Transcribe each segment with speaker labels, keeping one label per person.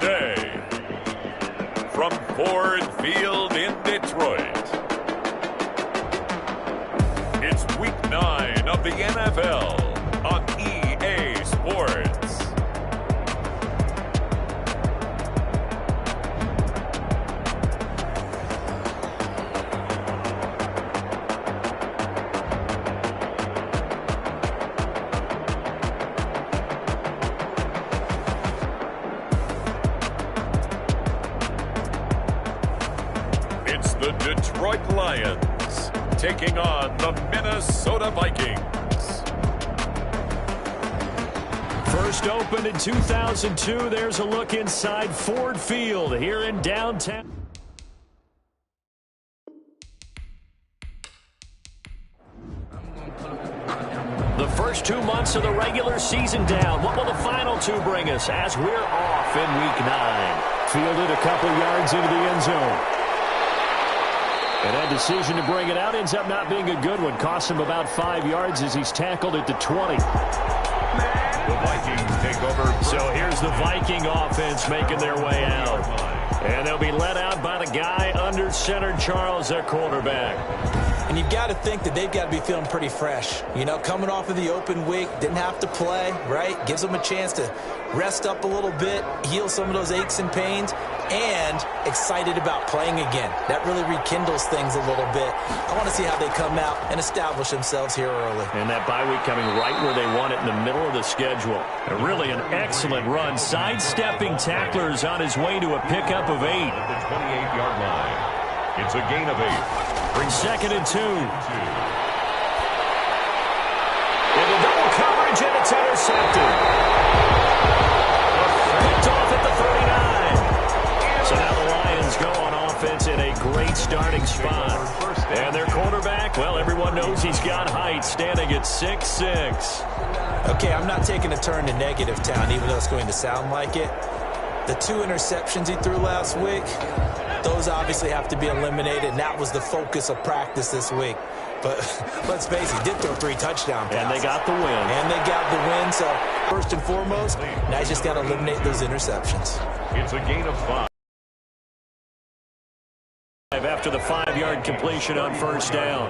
Speaker 1: Today, from Ford Field in Detroit, it's Week 9 of the NFL on EA Sports. It's the Detroit Lions taking on the Minnesota Vikings.
Speaker 2: First opened in 2002. There's a look inside Ford Field here in downtown. The first 2 months of the regular season down. What will the final two bring us as we're off in Week 9? Fielded a couple yards into the end zone. And that decision to bring it out ends up not being a good one. Costs him about 5 yards as he's tackled at the 20.
Speaker 1: The Vikings take over.
Speaker 2: So here's the Viking offense making their way out. And they'll be let out by the guy under center, Charles, their quarterback.
Speaker 3: And you've got to think that they've got to be feeling pretty fresh. You know, coming off of the open week, didn't have to play, right? Gives them a chance to rest up a little bit, heal some of those aches and pains, and excited about playing again. That really rekindles things a little bit. I want to see how they come out and establish themselves here early.
Speaker 2: And that bye week coming right where they want it, in the middle of the schedule. And really an excellent run, sidestepping tacklers on his way to a pickup of 8.
Speaker 1: At the 28-yard line. It's a gain of 8.
Speaker 2: Brings 2nd and 2. Into double coverage, and it's intercepted. Picked off at the 39. So now the Lions go on offense in a great starting spot. And their quarterback, well, everyone knows he's got height, standing at 6'6".
Speaker 3: Okay, I'm not taking a turn to negative town, even though it's going to sound like it. The 2 interceptions he threw last week, those obviously have to be eliminated, and that was the focus of practice this week. But let's face it, he did throw 3 touchdown passes.
Speaker 2: And they got the win.
Speaker 3: So first and foremost, now he's just got to eliminate those interceptions.
Speaker 1: It's a gain of 5.
Speaker 2: After the 5-yard completion on first down.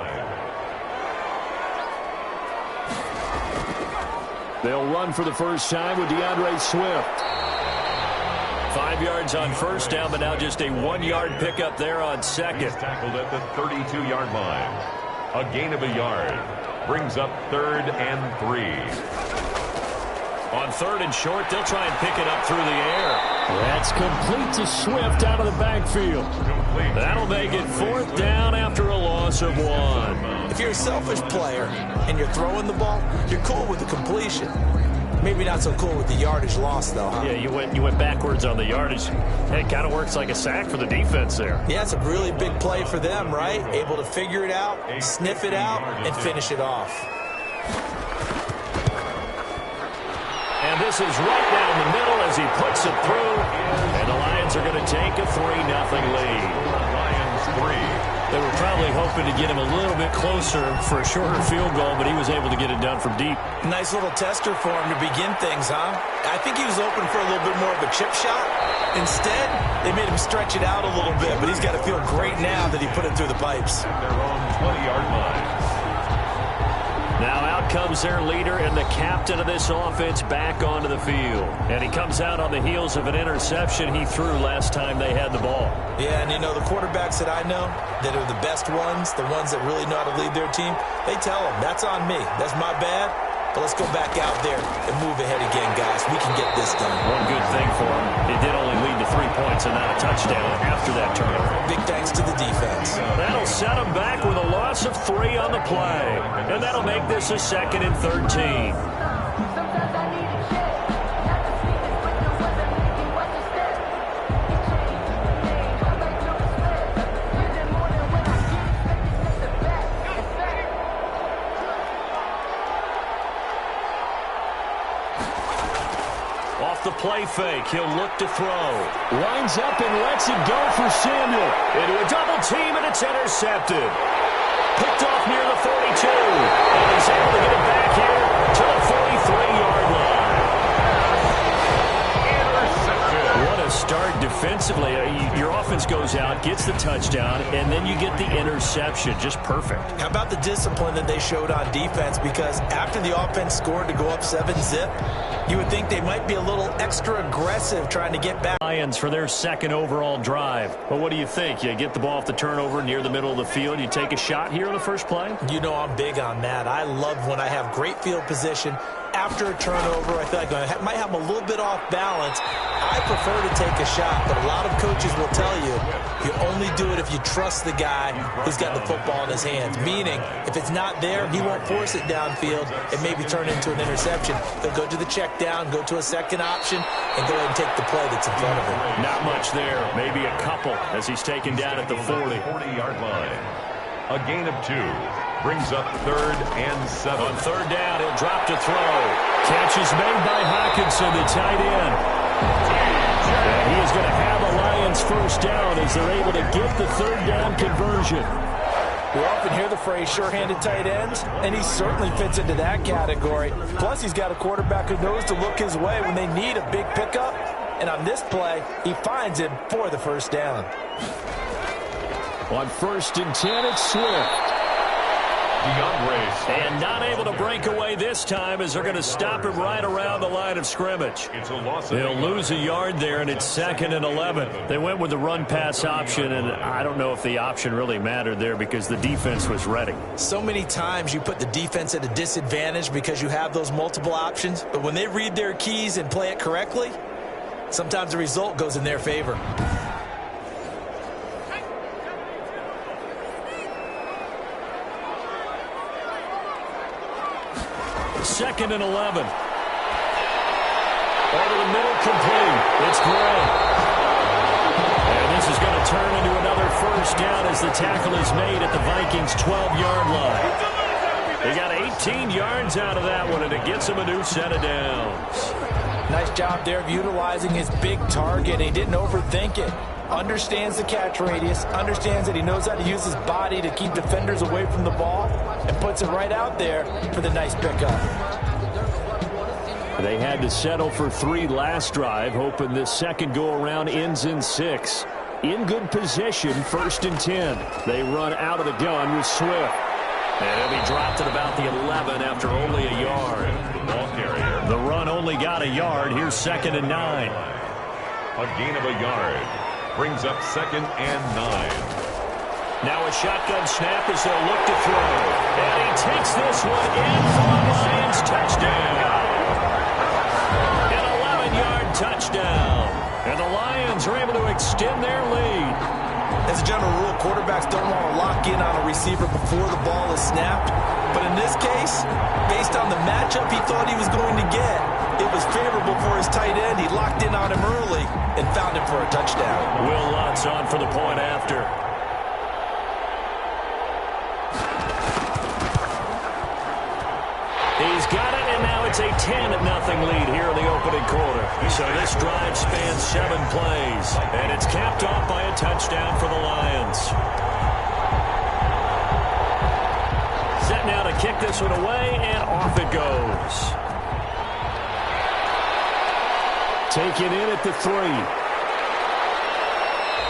Speaker 2: They'll run for the first time with DeAndre Swift. 5 yards on first down, but now just a 1-yard pickup there on second.
Speaker 1: He's tackled at the 32-yard line. A gain of a yard. Brings up 3rd and 3.
Speaker 2: On 3rd and short, they'll try and pick it up through the air. That's complete to Swift out of the backfield.
Speaker 1: Complete.
Speaker 2: That'll make it 4th down after a loss of 1.
Speaker 3: If you're a selfish player and you're throwing the ball, you're cool with the completion. Maybe not so cool with the yardage loss, though, huh?
Speaker 2: Yeah, you went backwards on the yardage. It kind of works like a sack for the defense there.
Speaker 3: Yeah, it's a really big play for them, right? Able to figure it out, sniff it out, and finish it off.
Speaker 2: And this is right down the middle as he puts it through. And the Lions are going to take a 3-0 lead.
Speaker 1: Lions 3.
Speaker 2: They were probably hoping to get him a little bit closer for a shorter field goal, but he was able to get it done from deep.
Speaker 3: Nice little tester for him to begin things, huh? I think he was open for a little bit more of a chip shot. Instead, they made him stretch it out a little bit, but he's got to feel great now that he put it through the pipes.
Speaker 1: At their own 20-yard line.
Speaker 2: Now out comes their leader and the captain of this offense back onto the field. And he comes out on the heels of an interception he threw last time they had the ball.
Speaker 3: Yeah, and you know, the quarterbacks that I know that are the best ones, the ones that really know how to lead their team, they tell them, that's on me. That's my bad. But let's go back out there and move ahead again, guys. We can get this done.
Speaker 2: One good thing for him, it did only lead to 3 points and not a touchdown after that turnover.
Speaker 3: Big thanks to the defense.
Speaker 2: That'll set them back with a loss of 3 on the play. And that'll make this a 2nd and 13. Off the play fake, he'll look to throw. Lines up and lets it go for Samuel. Into a double team, and it's intercepted. Picked off near the 42. And he's able to get it back here to the 43-yard line.
Speaker 1: Intercepted.
Speaker 2: What a start defensively. Your offense goes out, gets the touchdown, and then you get the interception. Just perfect.
Speaker 3: How about the discipline that they showed on defense? Because after the offense scored to go up 7-zip, you would think they might be a little extra aggressive trying to get back.
Speaker 2: Lions for their second overall drive. But what do you think? You get the ball off the turnover near the middle of the field. You take a shot here on the first play?
Speaker 3: You know I'm big on that. I love when I have great field position. After a turnover, I feel like I might have a little bit off balance. I prefer to take a shot, but a lot of coaches will tell you only do it if you trust the guy who's got the football in his hands. Meaning, if it's not there, he won't force it downfield and maybe turn into an interception. He'll go to the check down, go to a second option, and go ahead and take the play that's in front of him.
Speaker 2: Not much there. Maybe a couple as he's taken down at the 40.
Speaker 1: 40-yard line. A gain of 2. Brings up 3rd and 7.
Speaker 2: On 3rd down, he'll drop to throw. Catch is made by Hockenson, the tight end. And he is going to have a Lions first down as they're able to get the 3rd down conversion.
Speaker 3: We often hear the phrase sure-handed tight ends, and he certainly fits into that category. Plus, he's got a quarterback who knows to look his way when they need a big pickup. And on this play, he finds him for the first down.
Speaker 2: On 1st and 10, it's Swift. And not able to break away this time as they're going to stop him right around the line of scrimmage. They'll lose a yard there, and it's 2nd and 11. They went with the run-pass option, and I don't know if the option really mattered there because the defense was ready.
Speaker 3: So many times you put the defense at a disadvantage because you have those multiple options, but when they read their keys and play it correctly, sometimes the result goes in their favor.
Speaker 2: 2nd and 11. Over the middle, complete. It's Gray. And this is going to turn into another first down as the tackle is made at the Vikings' 12-yard line. They got 18 yards out of that one, and it gets him a new set of downs.
Speaker 3: Nice job there of utilizing his big target. He didn't overthink it. Understands the catch radius, understands that he knows how to use his body to keep defenders away from the ball, and puts it right out there for the nice pickup.
Speaker 2: They had to settle for 3 last drive, hoping this second go-around ends in 6. In good position, 1st and 10. They run out of the gun with Swift. And he'll be dropped at about the 11 after only a yard.
Speaker 1: The ball carrier.
Speaker 2: The run only got a yard. Here's 2nd and 9.
Speaker 1: A gain of a yard. Brings up 2nd and 9.
Speaker 2: Now a shotgun snap as they'll look to throw. And he takes this one in for a Lions touchdown. An 11-yard touchdown. And the Lions are able to extend their lead.
Speaker 3: As a general rule, quarterbacks don't want to lock in on a receiver before the ball is snapped. But in this case, based on the matchup he thought he was going to get, it was favorable for his tight end. He locked in on him early and found him for a touchdown.
Speaker 2: Will Lutz on for the point after. He's got it, and now it's a 10-0 lead here in the opening quarter. So this drive spans 7 plays, and it's capped off by a touchdown for the Lions. Set now to kick this one away, and off it goes. Taken in at the 3.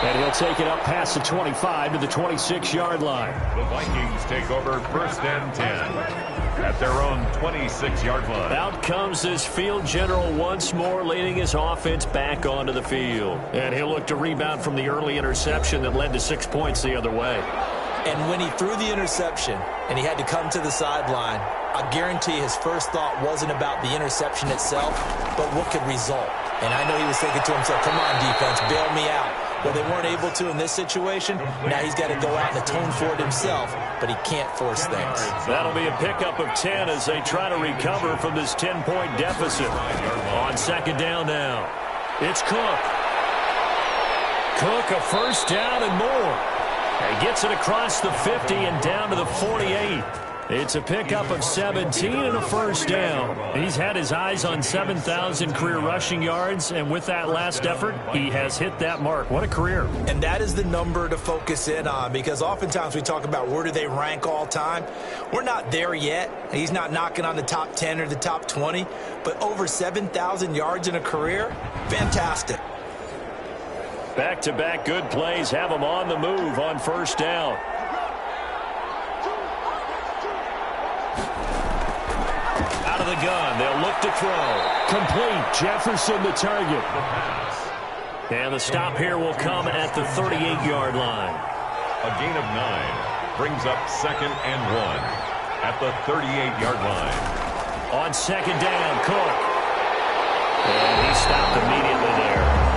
Speaker 2: And he'll take it up past the 25 to the 26-yard line.
Speaker 1: The Vikings take over 1st and 10 at their own 26-yard line.
Speaker 2: Out comes this field general once more, leading his offense back onto the field. And he'll look to rebound from the early interception that led to 6 points the other way.
Speaker 3: And when he threw the interception and he had to come to the sideline, I guarantee his first thought wasn't about the interception itself, but what could result. And I know he was thinking to himself, come on, defense, bail me out. Well, they weren't able to in this situation. Now he's got to go out and atone for it himself, but he can't force things.
Speaker 2: That'll be a pickup of 10 as they try to recover from this 10-point deficit. On 2nd down now, it's Cook. Cook, a first down and more. He gets it across the 50 and down to the 48. It's a pickup of 17 and a first down. He's had his eyes on 7,000 career rushing yards, and with that last effort, he has hit that mark. What a career.
Speaker 3: And that is the number to focus in on, because oftentimes we talk about where do they rank all time. We're not there yet. He's not knocking on the top 10 or the top 20, but over 7,000 yards in a career, fantastic.
Speaker 2: Back-to-back good plays have them on the move on first down. Out of the gun, they'll look to throw. Complete. Jefferson the target. And the stop here will come at the 38-yard line.
Speaker 1: A gain of 9 brings up 2nd and 1 at the 38-yard line.
Speaker 2: On second down, Cook. And he stopped immediately there.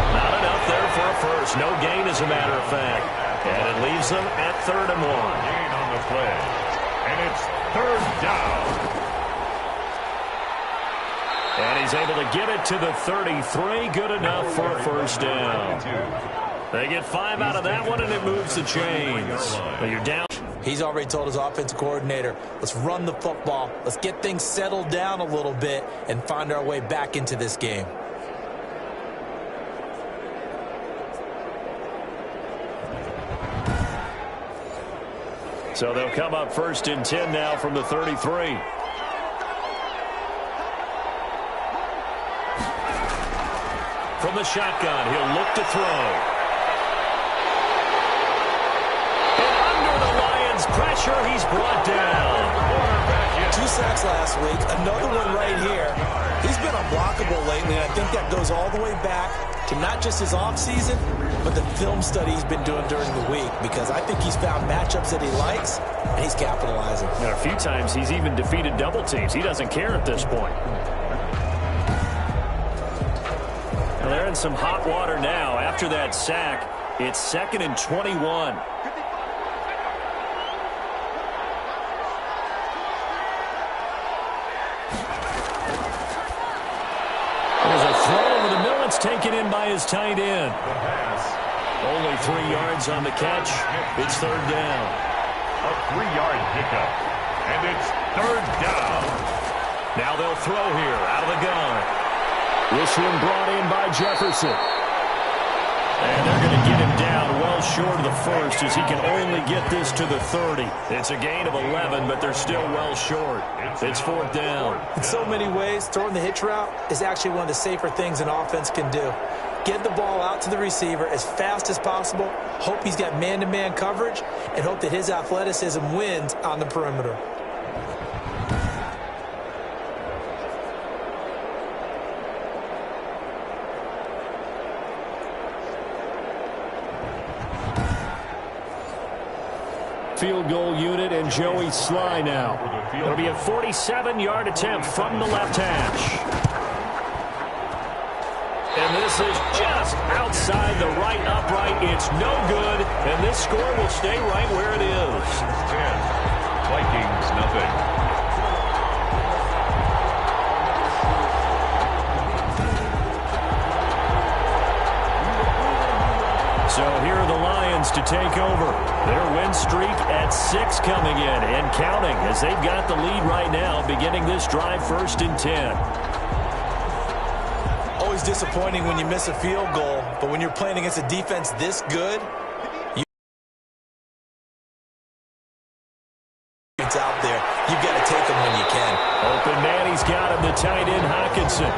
Speaker 2: Not enough there for a first. No gain, as a matter of fact. And it leaves them at 3rd and 1.
Speaker 1: Gain on the play. And it's 3rd down.
Speaker 2: And he's able to get it to the 33. Good enough for a first down. They get 5 out of that one, and it moves the chains. But you're down.
Speaker 3: He's already told his offensive coordinator, let's run the football. Let's get things settled down a little bit and find our way back into this game.
Speaker 2: So they'll come up 1st and 10 now from the 33. From the shotgun, he'll look to throw. And under the Lions' pressure, he's brought down.
Speaker 3: 2 sacks last week, another one right here. He's been unblockable lately, and I think that goes all the way back to not just his offseason, but the film study he's been doing during the week, because I think he's found matchups that he likes, and he's capitalizing.
Speaker 2: And a few times he's even defeated double teams. He doesn't care at this point. Well, they're in some hot water now. After that sack, it's 2nd and 21. There's a throw over the middle. It's taken in by his tight end. Only 3 yards on the catch. It's 3rd down.
Speaker 1: A 3-yard pickup. And it's 3rd down.
Speaker 2: Now they'll throw here out of the gun. This one brought in by Jefferson. And they're going to get him down well short of the first, as he can only get this to the 30. It's a gain of 11, but they're still well short. It's 4th down.
Speaker 3: In so many ways, throwing the hitch route is actually one of the safer things an offense can do. Get the ball out to the receiver as fast as possible, hope he's got man-to-man coverage, and hope that his athleticism wins on the perimeter.
Speaker 2: Field goal unit and Joey Sly now. It'll be a 47-yard attempt from the left hash. And this is just outside the right upright. It's no good, and this score will stay right where it is.
Speaker 1: 10. Vikings, nothing.
Speaker 2: So here are the Lions to take over. Their win streak at 6 coming in and counting, as they've got the lead right now, beginning this drive 1st and 10.
Speaker 3: Always disappointing when you miss a field goal, but when you're playing against a defense this good, it's out there. You've got to take them when you can.
Speaker 2: Open man, he's got him, the tight end Hockenson.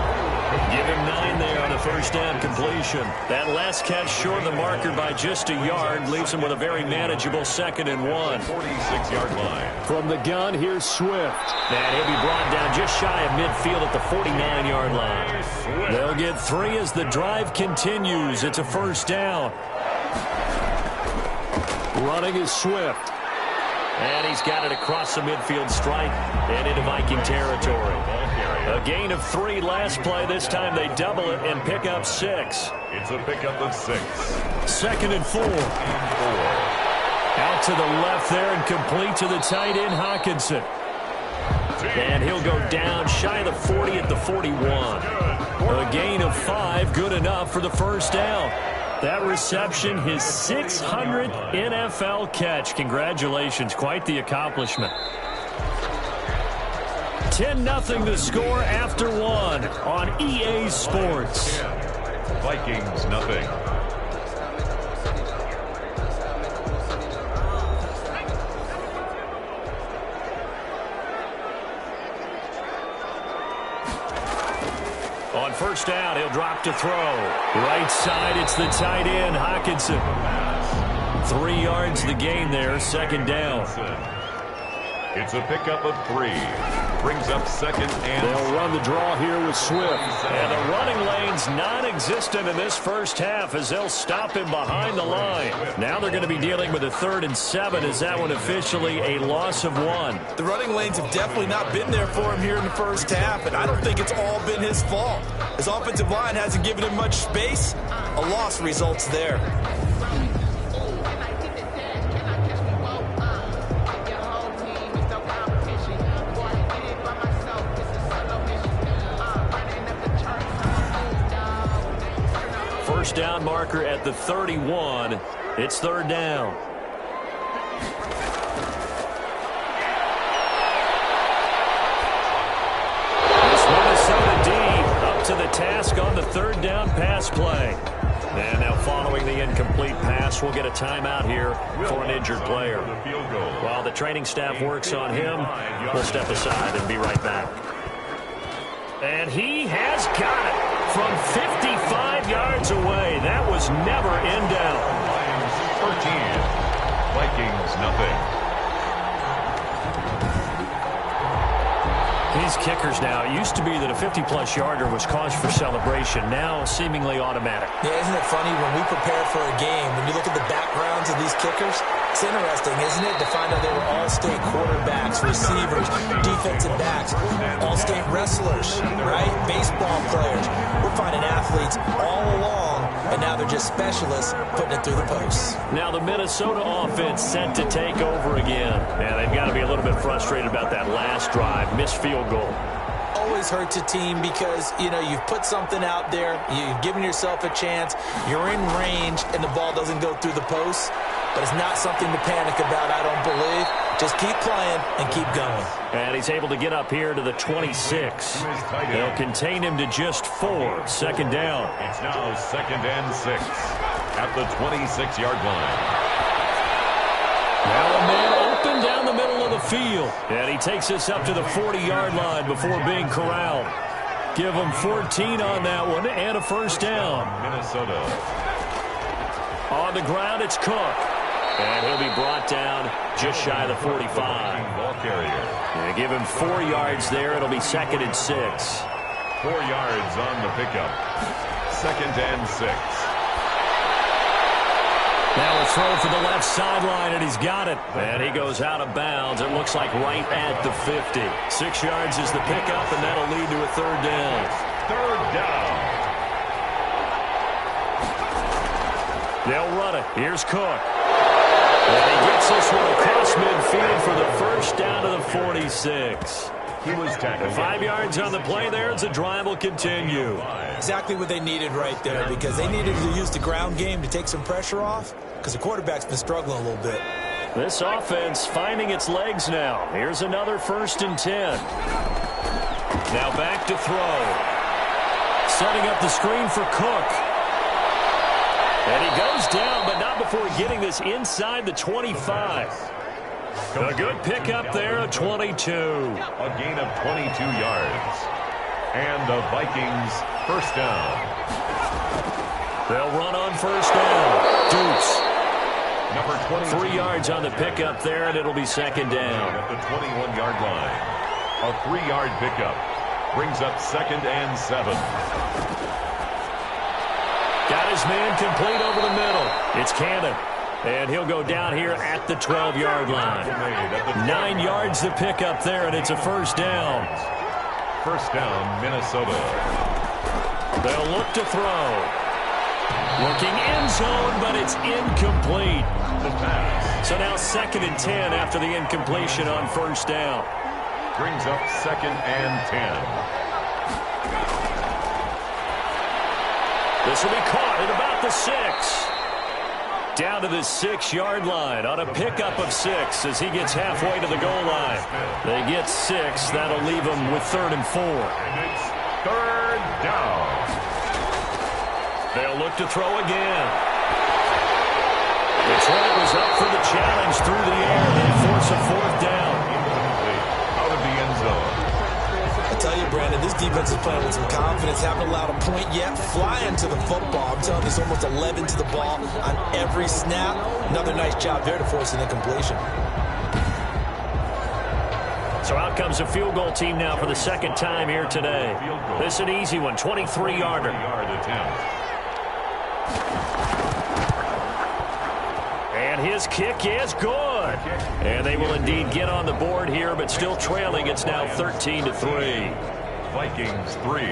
Speaker 2: Give him 9 there on a first down completion. That last catch short of the marker by just a yard leaves him with a very manageable 2nd and 1.
Speaker 1: 46-yard line.
Speaker 2: From the gun, here's Swift. And he'll be brought down just shy of midfield at the 49-yard line. They'll get 3 as the drive continues. It's a first down. Running is Swift. And he's got it across the midfield stripe and into Viking territory. A gain of 3 last play. This time they double it and pick up 6.
Speaker 1: It's a pickup of 6.
Speaker 2: 2nd and 4. Out to the left there and complete to the tight end Hockenson. And he'll go down shy of the 40 at the 41. A gain of 5, good enough for the first down. That reception, his 600th NFL catch. Congratulations, quite the accomplishment. 10-0 to score after 1 on EA Sports.
Speaker 1: Vikings, nothing. On 1st
Speaker 2: first down. He'll drop to throw. Right side, it's the tight end, Hockenson. 3 yards the gain there, second down.
Speaker 1: It's a pickup of 3. Brings up second and...
Speaker 2: They'll run the draw here with Swift. And the running lane's non-existent in this first half as they'll stop him behind the line. Now they're going to be dealing with a 3rd and 7. Is that one officially a loss of 1?
Speaker 3: The running lanes have definitely not been there for him here in the first half, and I don't think it's all been his fault. His offensive line hasn't given him much space. A loss results there.
Speaker 2: First down marker at the 31. It's 3rd down. This Minnesota D up to the task on the 3rd down pass play. And now following the incomplete pass, we'll get a timeout here for an injured player. While the training staff works on him, we'll step aside and be right back. And he has got it from 55 yards away. That was never in doubt.
Speaker 1: Lions 13, Vikings nothing.
Speaker 2: These kickers now, it used to be that a 50-plus yarder was cause for celebration. Now seemingly automatic.
Speaker 3: Yeah, isn't it funny when we prepare for a game, when you look at the backgrounds of these kickers, it's interesting, isn't it, to find out they were all-state quarterbacks, receivers, defensive backs, all-state wrestlers, right? Baseball players. We're finding athletes all along, and now they're just specialists putting it through the posts.
Speaker 2: Now the Minnesota offense set to take over again. And they've got to be a little bit frustrated about that last drive, missed field goal.
Speaker 3: Always hurts a team because, you know, you've put something out there, you've given yourself a chance, you're in range, and the ball doesn't go through the posts. But it's not something to panic about, I don't believe. Just keep playing and keep going.
Speaker 2: And he's able to get up here to the 26. They'll contain him to just 4. Second down.
Speaker 1: It's now 2nd and 6 at the 26-yard line.
Speaker 2: Now a man open down the middle of the field. And he takes us up to the 40-yard line before being corralled. Give him 14 on that one and a first down.
Speaker 1: Minnesota.
Speaker 2: On the ground, it's Cook. And he'll be brought down just shy of the 45.
Speaker 1: Ball carrier.
Speaker 2: And give him 4 yards there. It'll be 2nd and 6.
Speaker 1: 4 yards on the pickup. 2nd and 6.
Speaker 2: Now a throw for the left sideline, and he's got it. And he goes out of bounds. It looks like right at the 50. 6 yards is the pickup, and that'll lead to a 3rd down.
Speaker 1: 3rd down.
Speaker 2: They'll run it. Here's Cook. And he gets this one across midfield for the first down to the 46.
Speaker 1: He was tackled.
Speaker 2: 5 yards on the play there as the drive will continue.
Speaker 3: Exactly what they needed right there, because they needed to use the ground game to take some pressure off, because the quarterback's been struggling a little bit.
Speaker 2: This offense finding its legs now. Here's another 1st and 10. Now back to throw. Setting up the screen for Cook. And he goes down, but not before getting this inside the 25. A good pickup there, a 22.
Speaker 1: A gain of 22 yards. And the Vikings first down.
Speaker 2: They'll run on first down. Dukes.
Speaker 1: Number 22.
Speaker 2: 3 yards on the pickup there, and it'll be 2nd down.
Speaker 1: At the 21-yard line. A 3-yard pickup. Brings up 2nd and 7.
Speaker 2: Got his man complete over the middle. It's Cannon. And he'll go down here at the 12-yard line. 9 yards to pick up there, and it's a first down.
Speaker 1: First down, Minnesota.
Speaker 2: They'll look to throw. Looking end zone, but it's incomplete.
Speaker 1: The pass.
Speaker 2: So now 2nd and 10 after the incompletion on first down.
Speaker 1: Brings up 2nd and 10.
Speaker 2: This will be caught at about the 6. Down to the 6-yard line on a pickup of 6 as he gets halfway to the goal line. They get 6. That'll leave them with 3rd and 4.
Speaker 1: And it's 3rd down.
Speaker 2: They'll look to throw again. The throw was up for the challenge through the air. They force a 4th down.
Speaker 1: Out of the end zone.
Speaker 3: I tell you, Brandon, This defense is playing with some confidence. Haven't allowed a point yet. Flying to the football. I'm telling you, it's almost 11 to the ball on every snap. Another nice job there to force an incompletion.
Speaker 2: So out comes a field goal team now for the second time here today. This is an easy one, 23-yarder. And his kick is good. And they will indeed get on the board here, but still trailing. It's now 13-3.
Speaker 1: Vikings 3.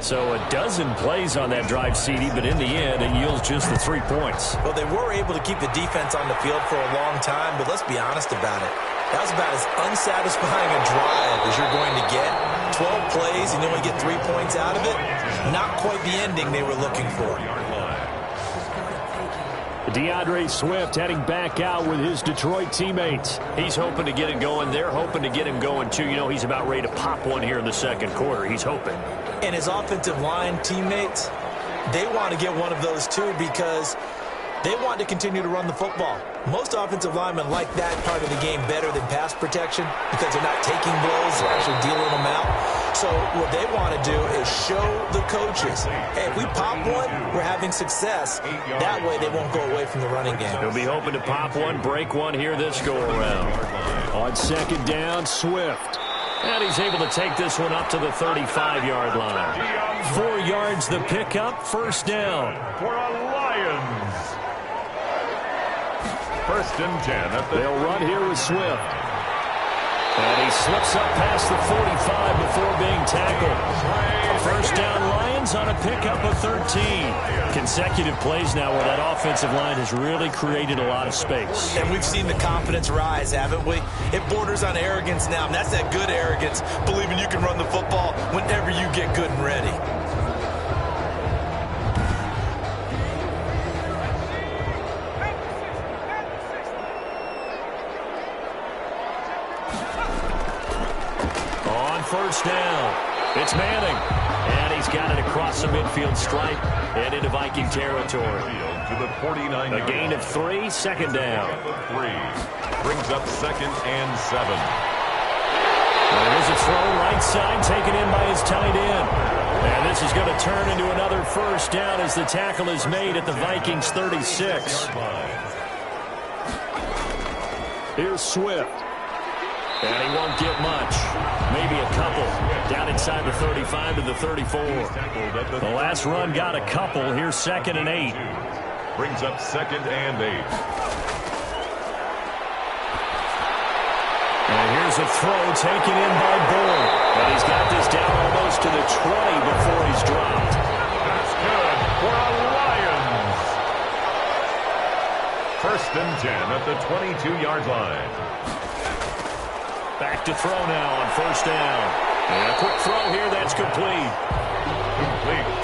Speaker 2: So a dozen plays on that drive, CD, but in the end, it yields just the 3 points.
Speaker 3: Well, they were able to keep the defense on the field for a long time, but let's be honest about it. That was about as unsatisfying a drive as you're going to get. 12 plays and you only get 3 points out of it. Not quite the ending they were looking for.
Speaker 2: DeAndre Swift heading back out with his Detroit teammates. He's hoping to get it going. They're hoping to get him going, too. You know, he's about ready to pop one here in the second quarter. He's hoping.
Speaker 3: And his offensive line teammates, they want to get one of those, too, because they want to continue to run the football. Most offensive linemen like that part of the game better than pass protection because they're not taking blows, they're actually dealing them out. So what they want to do is show the coaches, hey, if we pop one, we're having success. That way they won't go away from the running game.
Speaker 2: He'll be hoping to pop one, break one here this go-around. On second down, Swift. And he's able to take this one up to the 35-yard line. 4 yards the pickup, first down.
Speaker 1: For a Lions. First and 10.
Speaker 2: They'll run here with Swift. And he slips up past the 45 before being tackled. First down Lions on a pickup of 13. Consecutive plays now where that offensive line has really created a lot of space.
Speaker 3: And we've seen the confidence rise, haven't we? It borders on arrogance now, and that's that good arrogance, believing you can run the football whenever you get good and ready.
Speaker 2: First down. It's Manning. And he's got it across the midfield stripe and into Viking territory.
Speaker 1: To the 49.
Speaker 2: A gain of 3, second down.
Speaker 1: 3. Brings up second and 7.
Speaker 2: There's a throw right side taken in by his tight end. And this is going to turn into another first down as the tackle is made at the Vikings 36. Here's Swift. And he won't get much. Maybe a couple. Down inside the 35 to the 34. The last run got a couple. Here's second and 8.
Speaker 1: Brings up second and 8.
Speaker 2: And here's a throw taken in by Bull. And he's got this down almost to the 20 before he's dropped.
Speaker 1: That's good for a Lions. First and 10 at the 22-yard line.
Speaker 2: Back to throw now on first down. And a quick throw here, that's complete.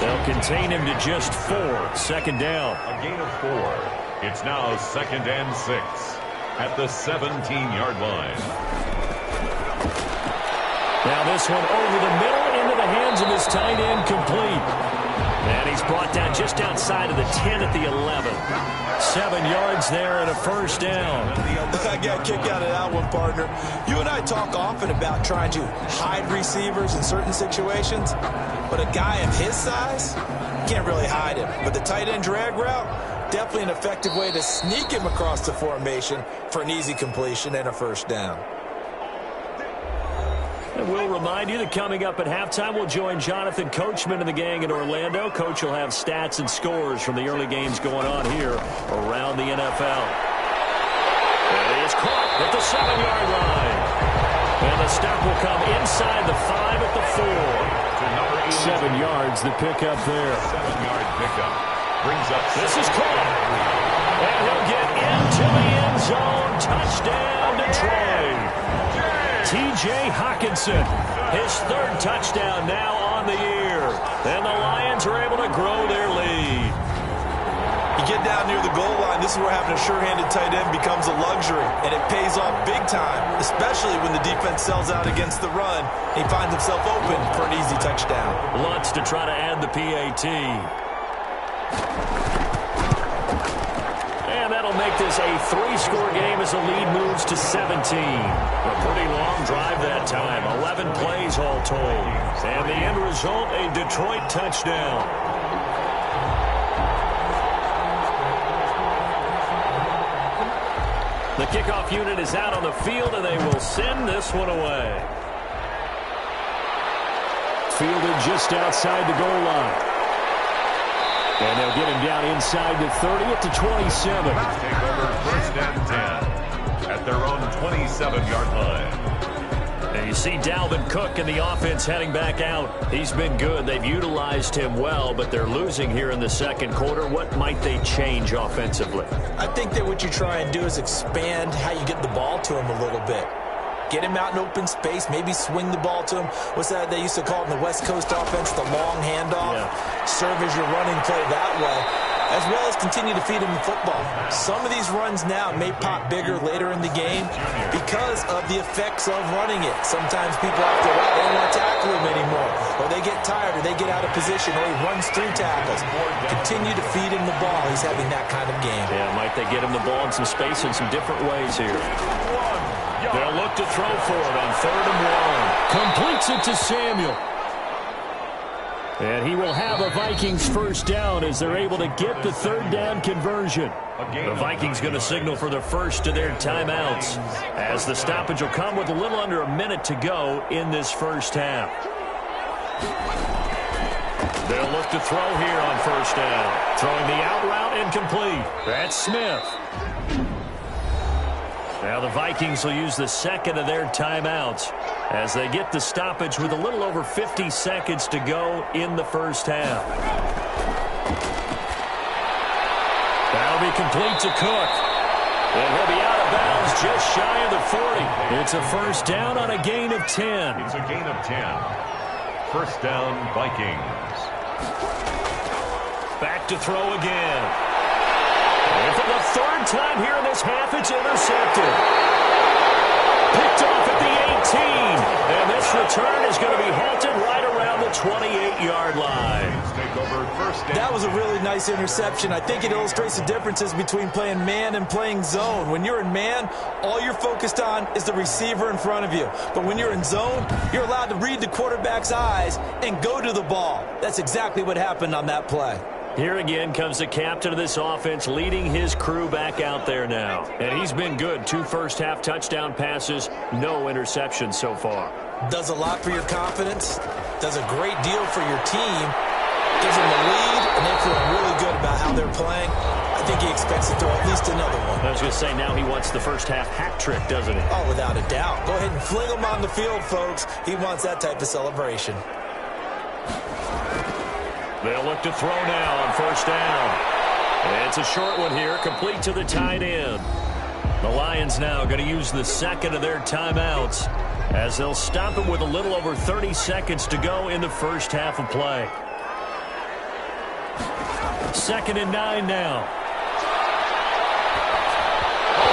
Speaker 2: They'll contain him to just 4. Second down.
Speaker 1: A gain of 4. It's now second and 6 at the 17-yard line.
Speaker 2: Now this one over the middle into the hands of his tight end, complete. And he's brought down just outside of the 10 at the 11. 7 yards there and a first down.
Speaker 3: I got a kick out of that one, partner. You and I talk often about trying to hide receivers in certain situations, but a guy of his size, can't really hide him. But the tight end drag route, definitely an effective way to sneak him across the formation for an easy completion and a first down.
Speaker 2: And we'll remind you that coming up at halftime, we'll join Jonathan Coachman and the gang in Orlando. Coach will have stats and scores from the early games going on here around the NFL. And he is caught at the 7-yard line. And the stop will come inside the 5 at the 4. 7 yards, the pickup there.
Speaker 1: 7-yard pickup. Brings up.
Speaker 2: This is caught. And he'll get into the end zone. Touchdown, Detroit. T.J. Hockenson, his 3rd touchdown now on the year. And the Lions are able to grow their lead.
Speaker 3: You get down near the goal line, this is where having a sure-handed tight end becomes a luxury, and it pays off big time, especially when the defense sells out against the run. He finds himself open for an easy touchdown.
Speaker 2: Lutz to try to add the PAT. And that'll make this a 3-score game as the lead moves to 17. A pretty long drive that time. 11 plays all told. And the end result, a Detroit touchdown. The kickoff unit is out on the field, and they will send this one away. Fielded just outside the goal line. And they'll get him down inside the 30 at the 27.
Speaker 1: Take over 1st and 10 at their own 27-yard line.
Speaker 2: And you see Dalvin Cook and the offense heading back out. He's been good. They've utilized him well, but they're losing here in the second quarter. What might they change offensively?
Speaker 3: I think that what you try and do is expand how you get the ball to him a little bit. Get him out in open space, maybe swing the ball to him. What's that they used to call it in the West Coast offense, the long handoff? Yeah. Serve as your running play that way, as well as continue to feed him the football. Some of these runs now may pop bigger later in the game because of the effects of running it. Sometimes people have to they don't want to tackle him anymore, or they get tired, or they get out of position, or he runs through tackles. Continue to feed him the ball. He's having that kind of game.
Speaker 2: Yeah, might they get him the ball in some space in some different ways here. They'll look to throw for it on 3rd and 1. Completes it to Samuel. And he will have a Vikings first down as they're able to get the 3rd down conversion. The Vikings going to signal for the first of their timeouts, as the stoppage will come with a little under a minute to go in this first half. They'll look to throw here on 1st down. Throwing the out route incomplete. That's Smith. Now the Vikings will use the second of their timeouts as they get the stoppage with a little over 50 seconds to go in the first half. That'll be complete to Cook. And he'll be out of bounds just shy of the 40. It's a first down on a gain of 10.
Speaker 1: It's a gain of 10. First down, Vikings.
Speaker 2: Back to throw again. And for the 3rd time here in this half, it's intercepted. Picked off at the 18. And this return is going to be halted right around the 28-yard line.
Speaker 3: That was a really nice interception. I think it illustrates the differences between playing man and playing zone. When you're in man, all you're focused on is the receiver in front of you. But when you're in zone, you're allowed to read the quarterback's eyes and go to the ball. That's exactly what happened on that play.
Speaker 2: Here again comes the captain of this offense, leading his crew back out there now. And he's been good. 2 first-half touchdown passes, no interceptions so far.
Speaker 3: Does a lot for your confidence, does a great deal for your team, gives them the lead, and they feel really good about how they're playing. I think he expects to throw at least another one.
Speaker 2: I was going to say, now he wants the first-half hat trick, doesn't he?
Speaker 3: Oh, without a doubt. Go ahead and fling him on the field, folks. He wants that type of celebration.
Speaker 2: They'll look to throw now on 1st down. And it's a short one here, complete to the tight end. The Lions now going to use the second of their timeouts as they'll stop it with a little over 30 seconds to go in the first half of play. 2nd and 9 now.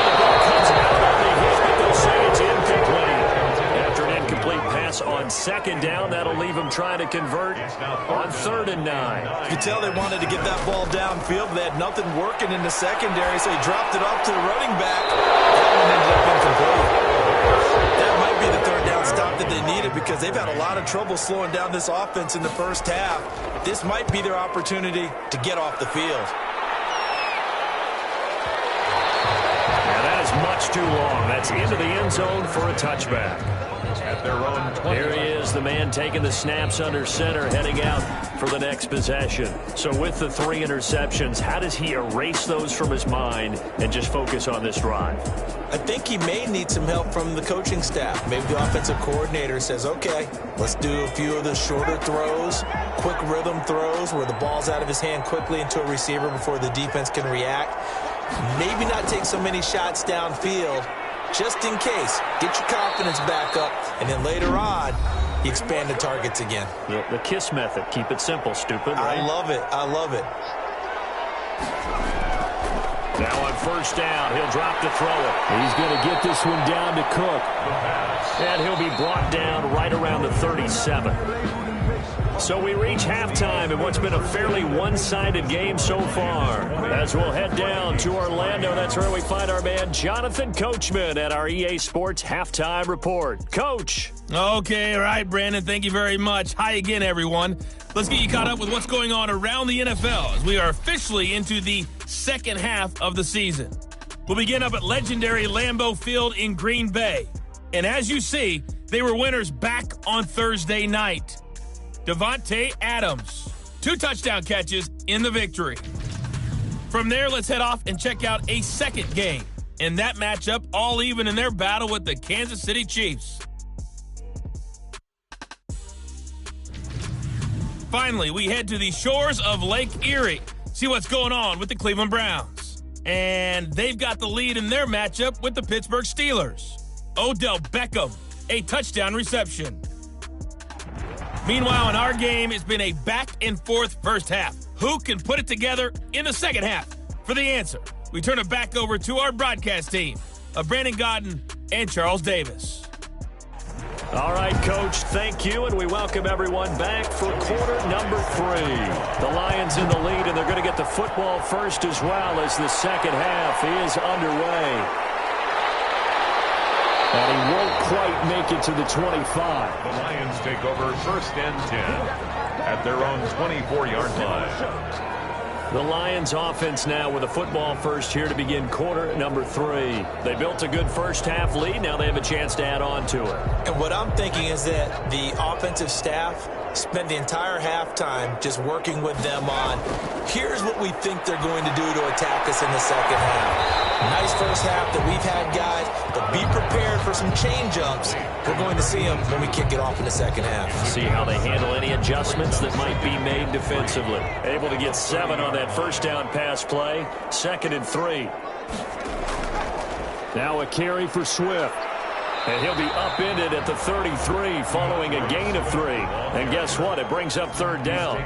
Speaker 2: The ball comes out on the hit, but they'll say it's incomplete. After an incomplete pass on 2nd down, that'll leave them trying to convert on 3rd and 9.
Speaker 3: You can tell they wanted to get that ball downfield, but they had nothing working in the secondary, so he dropped it off to the running back. That one ended up incomplete. That might be the 3rd down stop that they needed because they've had a lot of trouble slowing down this offense in the first half. This might be their opportunity to get off the field.
Speaker 2: Now that is much too long. That's into the end zone for a touchback.
Speaker 1: At their own 20.
Speaker 2: Here he is, the man taking the snaps under center, heading out for the next possession. So with the 3 interceptions, how does he erase those from his mind and just focus on this drive?
Speaker 3: I think he may need some help from the coaching staff. Maybe the offensive coordinator says, okay, let's do a few of the shorter throws, quick rhythm throws where the ball's out of his hand quickly into a receiver before the defense can react. Maybe not take so many shots downfield, just in case. Get your confidence back up, and then later on, you expand the targets again.
Speaker 2: The KISS method. Keep it simple, stupid, right?
Speaker 3: I love it. I love it.
Speaker 2: Now on 1st down, he'll drop to throw it. He's going to get this one down to Cook. And he'll be brought down right around the 37. So we reach halftime in what's been a fairly one-sided game so far. As we'll head down to Orlando, that's where we find our man Jonathan Coachman at our EA Sports Halftime Report. Coach.
Speaker 4: Okay, all right, Brandon, thank you very much. Hi again, everyone. Let's get you caught up with what's going on around the NFL as we are officially into the second half of the season. We'll begin up at legendary Lambeau Field in Green Bay. And as you see, they were winners back on Thursday night. Davante Adams, 2 touchdown catches in the victory. From there, let's head off and check out a second game. In that matchup, all even in their battle with the Kansas City Chiefs. Finally, we head to the shores of Lake Erie. See what's going on with the Cleveland Browns. And they've got the lead in their matchup with the Pittsburgh Steelers. Odell Beckham, a touchdown reception. Meanwhile, in our game, it's been a back-and-forth first half. Who can put it together in the second half? For the answer, we turn it back over to our broadcast team of Brandon Godden and Charles Davis.
Speaker 2: All right, Coach, thank you, and we welcome everyone back for quarter number 3. The Lions in the lead, and they're going to get the football first as well as the second half is underway. And he won't quite make it to the 25.
Speaker 1: The Lions take over first and 10 at their own 24-yard line.
Speaker 2: The Lions offense now with a football first here to begin quarter number 3. They built a good first half lead. Now they have a chance to add on to it.
Speaker 3: And what I'm thinking is that the offensive staff spent the entire halftime just working with them on, here's what we think they're going to do to attack us in the second half. Nice first half that we've had, guys, but be prepared for some change-ups. We're going to see them when we kick it off in the second half.
Speaker 2: See how they handle any adjustments that might be made defensively. Able to get 7 on that first down pass play. 2nd and 3. Now a carry for Swift. And he'll be upended at the 33 following a gain of 3. And guess what? It brings up 3rd down.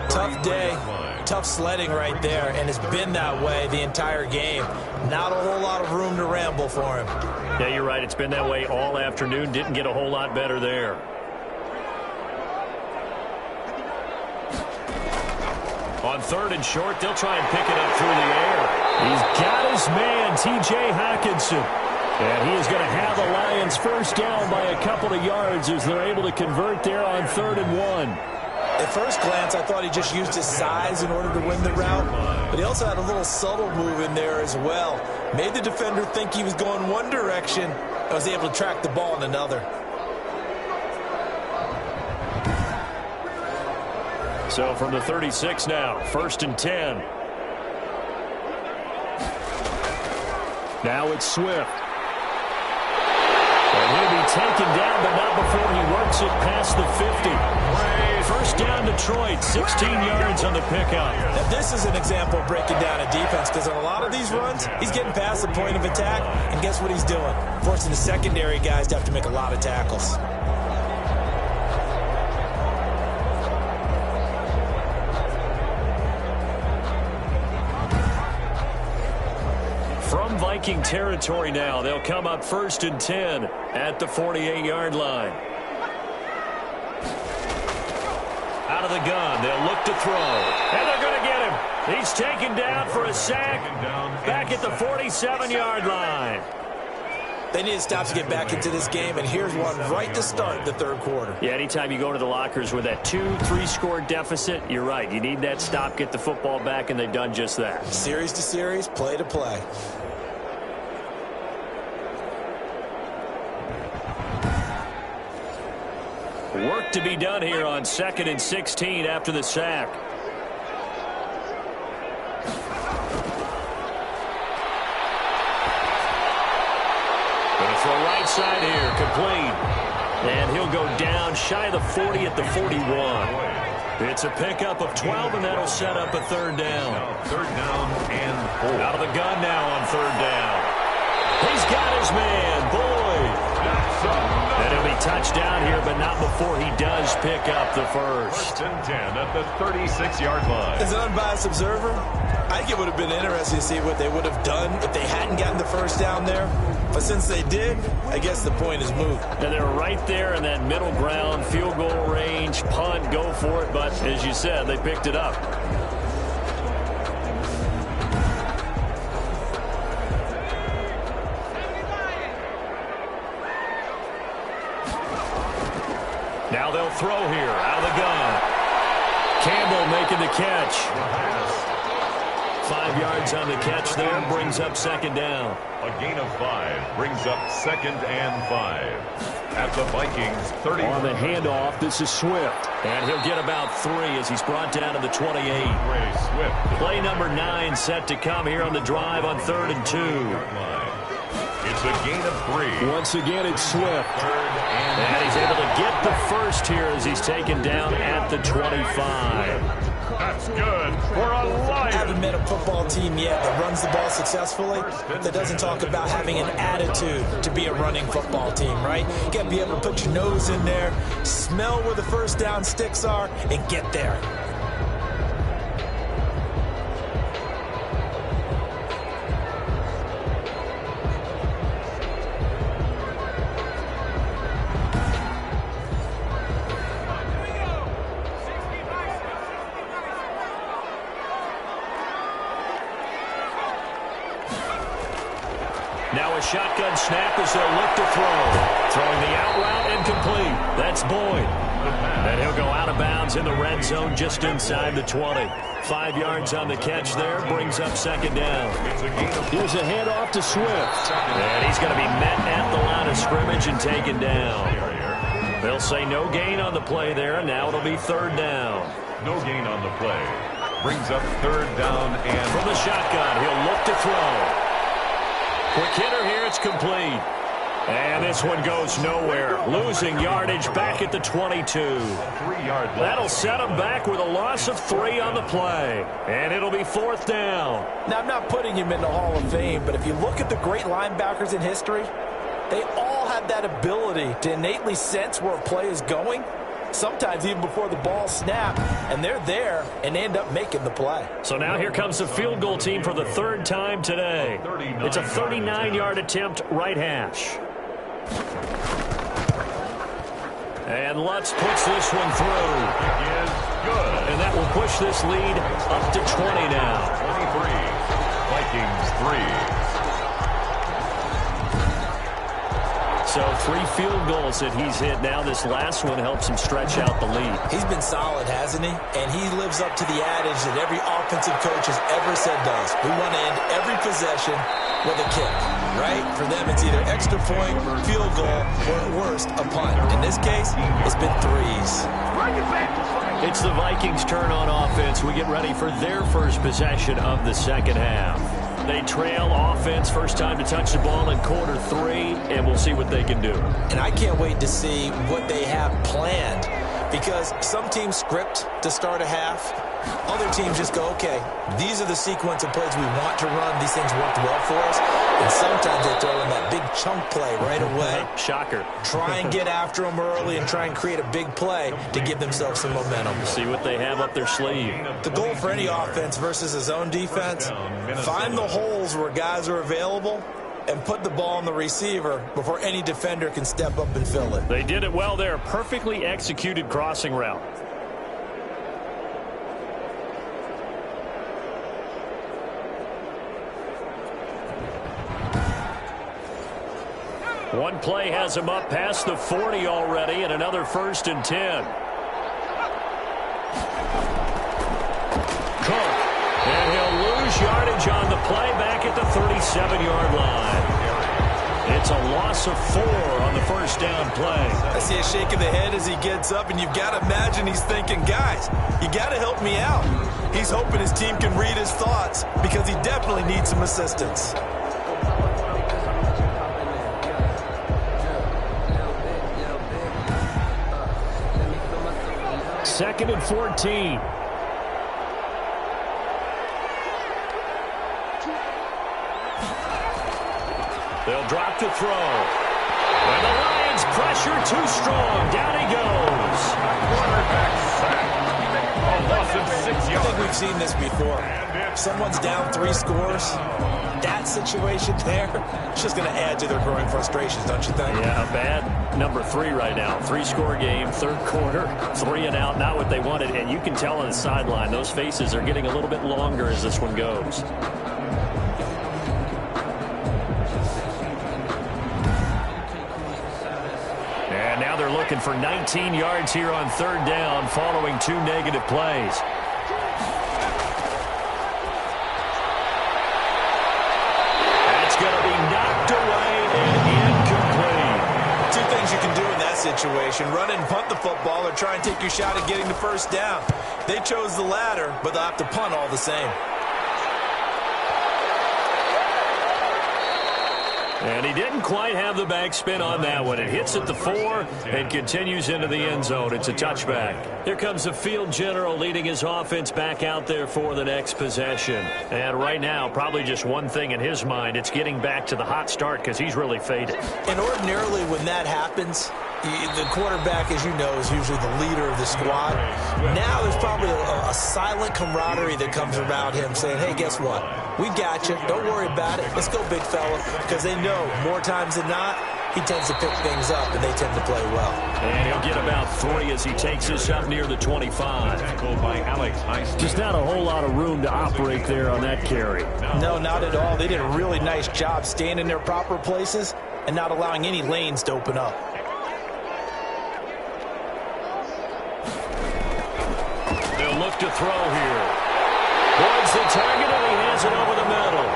Speaker 3: Tough day, tough sledding right there, and it's been that way the entire game. Not a whole lot of room to ramble for him.
Speaker 2: Yeah, you're right. It's been that way all afternoon. Didn't get a whole lot better there. On 3rd and short, they'll try and pick it up through the air. He's got his man, T.J. Hockenson. And he is going to have the Lions first down by a couple of yards as they're able to convert there on 3rd and 1.
Speaker 3: At first glance, I thought he just used his size in order to win the route, but he also had a little subtle move in there as well. Made the defender think he was going one direction and was able to track the ball in another.
Speaker 2: So from the 36 now, 1st and 10. Now it's Swift. And he'll be taken down, but not before he works it past the 50. First down, Detroit, 16 yards on the pickup.
Speaker 3: Now, this is an example of breaking down a defense, because on a lot of these runs, he's getting past the point of attack, and guess what he's doing? Forcing the secondary guys to have to make a lot of tackles.
Speaker 2: From Viking territory now, they'll come up 1st and 10 at the 48-yard line. Out of the gun, they'll look to throw. And they're going to get him. He's taken down for a sack back at the 47-yard line.
Speaker 3: They need to stop to get back into this game, and here's one right to start the 3rd quarter.
Speaker 2: Yeah, anytime you go to the lockers with that 2-3 score deficit, you're right. You need that stop, get the football back, and they've done just that.
Speaker 3: Series to series, play to play.
Speaker 2: Work to be done here on 2nd and 16 after the sack. Gonna throw right side here, complete. And he'll go down shy of the 40 at the 41. It's a pickup of 12, and that'll set up a 3rd down.
Speaker 1: 3rd down and 4.
Speaker 2: Out of the gun now on 3rd down. He's got his man, Boyd. And he'll be touched down here, but not before he does pick up the first.
Speaker 1: 1st and 10 at the 36-yard line.
Speaker 3: As an unbiased observer, I think it would have been interesting to see what they would have done if they hadn't gotten the first down there. But since they did, I guess the point is moot.
Speaker 2: And they're right there in that middle ground, field goal range, punt, go for it. But as you said, they picked it up. Now they'll throw here out of the gun. Campbell making the catch. 5 yards on the catch there, brings up second down.
Speaker 1: A gain of 5 brings up 2nd and 5. At the Vikings 30.
Speaker 2: On the handoff, this is Swift. And he'll get about 3 as he's brought down to the 28.
Speaker 1: Swift.
Speaker 2: Play number 9 set to come here on the drive on 3rd and 2.
Speaker 1: It's a gain of 3.
Speaker 2: Once again, it's Swift. And he's able to get the first here as he's taken down at the 25.
Speaker 1: That's good for a Lion.
Speaker 3: I haven't met a football team yet that runs the ball successfully that doesn't talk about having an attitude to be a running football team, right? You got to be able to put your nose in there, smell where the first down sticks are, and get there.
Speaker 2: Now a shotgun snap as they'll look to throw. Throwing the out route incomplete. That's Boyd. And he'll go out of bounds in the red zone just inside the 20. 5 yards on the catch there. Brings up second down. Here's a handoff to Swift. And he's going to be met at the line of scrimmage and taken down. They'll say no gain on the play there. Now it'll be 3rd down.
Speaker 1: No gain on the play. Brings up 3rd down and
Speaker 2: from the shotgun, he'll look to throw. Quick hitter here, it's complete. And this one goes nowhere. Losing yardage back at the 22.
Speaker 1: 3-yard loss.
Speaker 2: That'll set him back with a loss of 3 on the play. And it'll be 4th down.
Speaker 3: Now, I'm not putting him in the Hall of Fame, but if you look at the great linebackers in history, they all have that ability to innately sense where a play is going, sometimes even before the ball snapped, and they're there and end up making the play.
Speaker 2: So now here comes the field goal team for the 3rd time today. It's a 39-yard attempt, right hash. And Lutz puts this one through.
Speaker 1: Is good.
Speaker 2: And that will push this lead up to 20 now.
Speaker 1: 23. Vikings 3.
Speaker 2: So 3 field goals that he's hit now. This last one helps him stretch out the lead.
Speaker 3: He's been solid, hasn't he? And he lives up to the adage that every offensive coach has ever said does. We want to end every possession with a kick, right? For them, it's either extra point, field goal, or at worst, a punt. In this case, it's been 3s.
Speaker 2: It's the Vikings' turn on offense. We get ready for their first possession of the second half. They trail offense, first time to touch the ball in quarter 3, and we'll see what they can do.
Speaker 3: And I can't wait to see what they have planned, because some teams script to start a half. Other teams just go, okay, these are the sequence of plays we want to run. These things worked well for us. And sometimes they throw in that big chunk play right away.
Speaker 2: Shocker.
Speaker 3: Try and get after them early and try and create a big play to give themselves some momentum.
Speaker 2: See what they have up their sleeve.
Speaker 3: The goal for any offense versus a zone defense, find the holes where guys are available and put the ball on the receiver before any defender can step up and fill it.
Speaker 2: They did it well there. Perfectly executed crossing route. One play has him up past the 40 already, and another 1st and 10. Cook. And he'll lose yardage on the play back at the 37-yard line. It's a loss of 4 on the first down play.
Speaker 3: I see a shake of the head as he gets up, and you've got to imagine he's thinking, guys, you got to help me out. He's hoping his team can read his thoughts because he definitely needs some assistance.
Speaker 2: 2nd and 14. They'll drop to throw. And the Lions pressure too strong. Down he goes.
Speaker 1: Quarterback sack. A loss of 6 yards.
Speaker 3: I think we we've seen this before. Someone's down 3 scores. That situation there, it's just going to add to their growing frustrations, don't you think?
Speaker 2: Yeah, a bad number 3 right now. 3-score game, third quarter, 3 and out, not what they wanted. And you can tell on the sideline, those faces are getting a little bit longer as this one goes. And now they're looking for 19 yards here on third down following 2 negative plays.
Speaker 3: Situation. Run and punt the football or try and take your shot at getting the first down. They chose the latter, but they'll have to punt all the same.
Speaker 2: And he didn't quite have the backspin on that one. It hits at the 4 and continues into the end zone. It's a touchback. Here comes the field general leading his offense back out there for the next possession. And right now, probably just one thing in his mind. It's getting back to the hot start because he's really faded.
Speaker 3: And ordinarily when that happens, the quarterback, as you know, is usually the leader of the squad. Now there's probably a silent camaraderie that comes around him saying, hey, guess what? We got you. Don't worry about it. Let's go, big fella. Because they know more times than not, he tends to pick things up, and they tend to play well.
Speaker 2: And he'll get about 3 as he takes this up near the 25. Just not a whole lot of room to operate there on that carry.
Speaker 3: No, not at all. They did a really nice job staying in their proper places and not allowing any lanes to open up.
Speaker 2: Look to throw here. Towards the target, and he has it over the middle.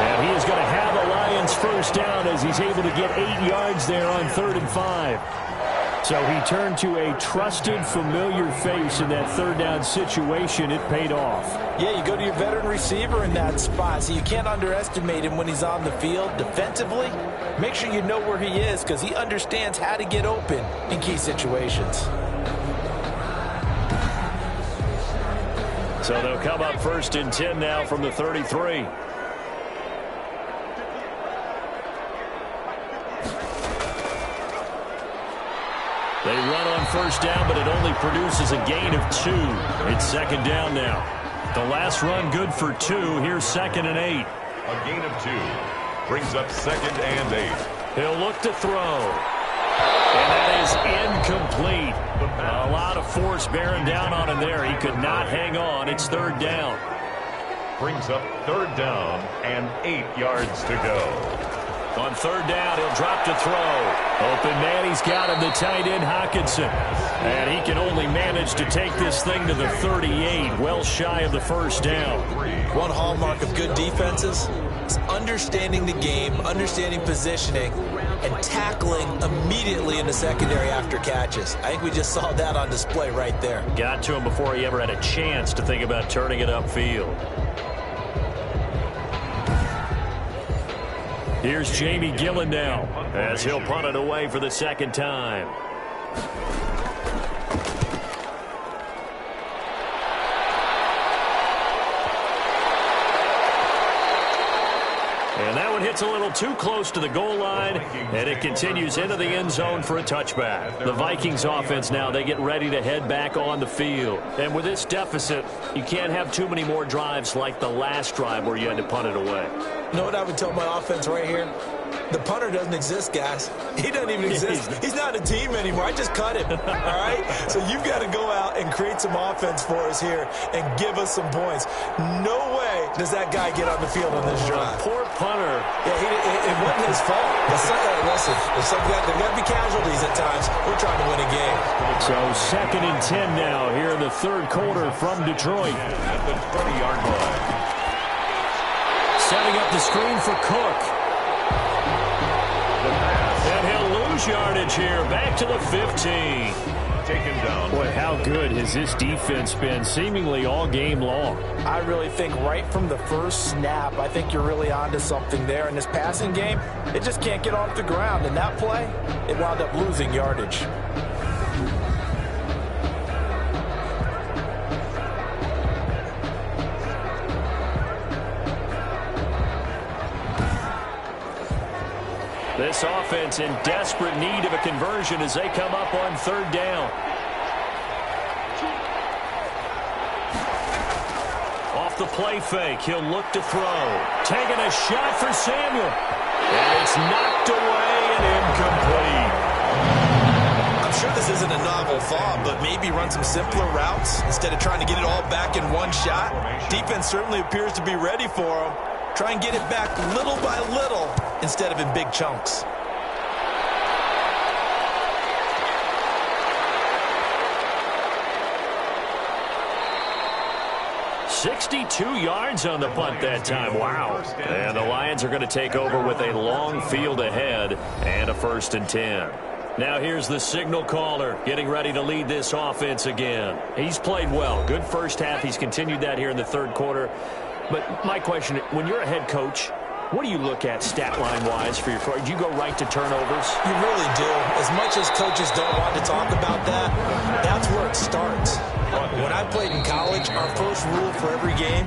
Speaker 2: And he is going to have the Lions first down as he's able to get 8 yards there on 3rd and 5. So he turned to a trusted, familiar face in that 3rd down situation. It paid off.
Speaker 3: Yeah, you go to your veteran receiver in that spot, so you can't underestimate him when he's on the field defensively. Make sure you know where he is because he understands how to get open in key situations.
Speaker 2: So they'll come up 1st and 10 now from the 33. They run on 1st down, but it only produces a gain of 2. It's 2nd down now. The last run good for 2. Here's 2nd and 8.
Speaker 1: A gain of 2 brings up 2nd and 8.
Speaker 2: He'll look to throw. And that is incomplete. A lot of force bearing down on him there. He could not hang on. It's 3rd down.
Speaker 1: Brings up 3rd down and 8 yards to go.
Speaker 2: On 3rd down, he'll drop to throw. Open man, he's got him, the tight end, Hockenson. And he can only manage to take this thing to the 38, well shy of the 1st down.
Speaker 3: One hallmark of good defenses is understanding the game, understanding positioning, and tackling immediately in the secondary after catches. I think we just saw that on display right there.
Speaker 2: Got to him before he ever had a chance to think about turning it upfield. Here's Jamie Gillen now as he'll punt it away for the 2nd time. And that one hits a little too close to the goal line, and it continues into the end zone for a touchback. The Vikings offense now, they get ready to head back on the field. And with this deficit, you can't have too many more drives like the last drive where you had to punt it away.
Speaker 3: You know what I would tell my offense right here? The punter doesn't exist, guys. He doesn't even exist. He's not a team anymore. I just cut him, all right? So you've got to go out and create some offense for us here and give us some points. No way does that guy get on the field on this drive.
Speaker 2: Poor punter.
Speaker 3: Yeah, it wasn't his fault. Listen, there got to be casualties at times. We're trying to win a game.
Speaker 2: So 2nd and 10 now here in the 3rd quarter from Detroit.
Speaker 1: At the 20-yard line.
Speaker 2: Setting up the screen for Cook. And he'll lose yardage here. Back to the 15.
Speaker 1: Taken down.
Speaker 2: Boy, how good has this defense been seemingly all game long?
Speaker 3: I really think right from the first snap, I think you're really onto something there. In this passing game, it just can't get off the ground. And that play, it wound up losing yardage.
Speaker 2: This offense in desperate need of a conversion as they come up on 3rd down. the play fake. He'll look to throw. Taking a shot for Samuel. And it's knocked away and incomplete.
Speaker 3: I'm sure this isn't a novel thought, but maybe run some simpler routes instead of trying to get it all back in one shot. Defense certainly appears to be ready for him. Try and get it back little by little instead of in big chunks.
Speaker 2: "62 yards on the punt that time. Wow. And the Lions are going to take over with a long field ahead and a 1st and 10. Now here's the signal caller getting ready to lead this offense again. He's played well. Good first half. He's continued that here in the 3rd quarter. But my question, when you're a head coach, what do you look at stat line-wise for your coach? Do you go right to turnovers?
Speaker 3: You really do. As much as coaches don't want to talk about that, that's where it starts. When I played in college, our first rule for every game,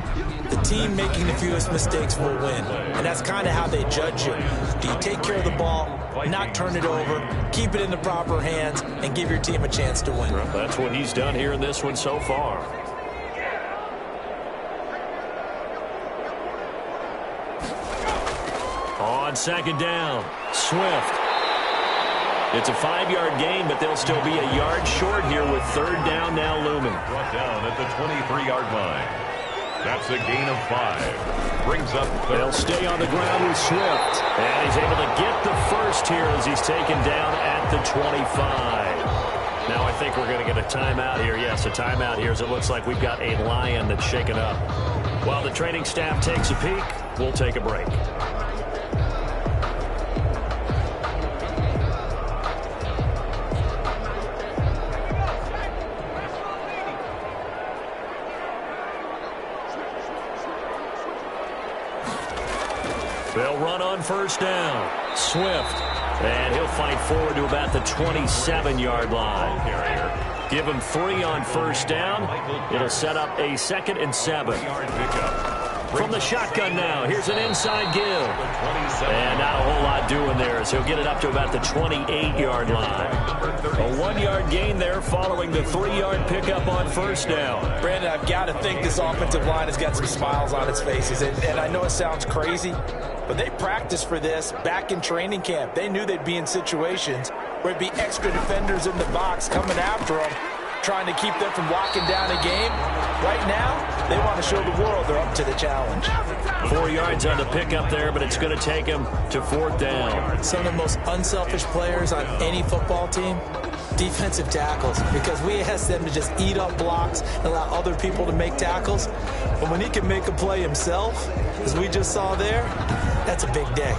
Speaker 3: the team making the fewest mistakes will win. And that's kind of how they judge you. Do you take care of the ball, not turn it over, keep it in the proper hands, and give your team a chance to win?
Speaker 2: Well, that's what he's done here in this one so far. On 2nd down, Swift. It's a 5-yard gain, but they'll still be a yard short here with 3rd down now looming.
Speaker 1: Brought down at the 23-yard line. That's a gain of 5. Brings up 3rd.
Speaker 2: They'll stay on the ground with Swift. And he's able to get the first here as he's taken down at the 25. Now I think we're going to get a timeout here. Yes, a timeout here as it looks like we've got a Lion that's shaken up. While the training staff takes a peek, we'll take a break. They'll run on 1st down. Swift. And he'll fight forward to about the 27-yard line. Give him 3 on 1st down. It'll set up a 2nd and 7. From the shotgun now, here's an inside give. And not a whole lot doing there as he'll get it up to about the 28-yard line. A 1-yard gain there following the 3-yard pickup on 1st down.
Speaker 3: Brandon, I've got to think this offensive line has got some smiles on its faces. And I know it sounds crazy, but they practiced for this back in training camp. They knew they'd be in situations where it'd be extra defenders in the box coming after them, trying to keep them from locking down a game. Right now, they want to show the world they're up to the challenge.
Speaker 2: 4 yards on the pickup there, but it's going to take him to 4th down.
Speaker 3: Some of the most unselfish players on any football team, defensive tackles, because we ask them to just eat up blocks and allow other people to make tackles. But when he can make a play himself, as we just saw there, that's a big day.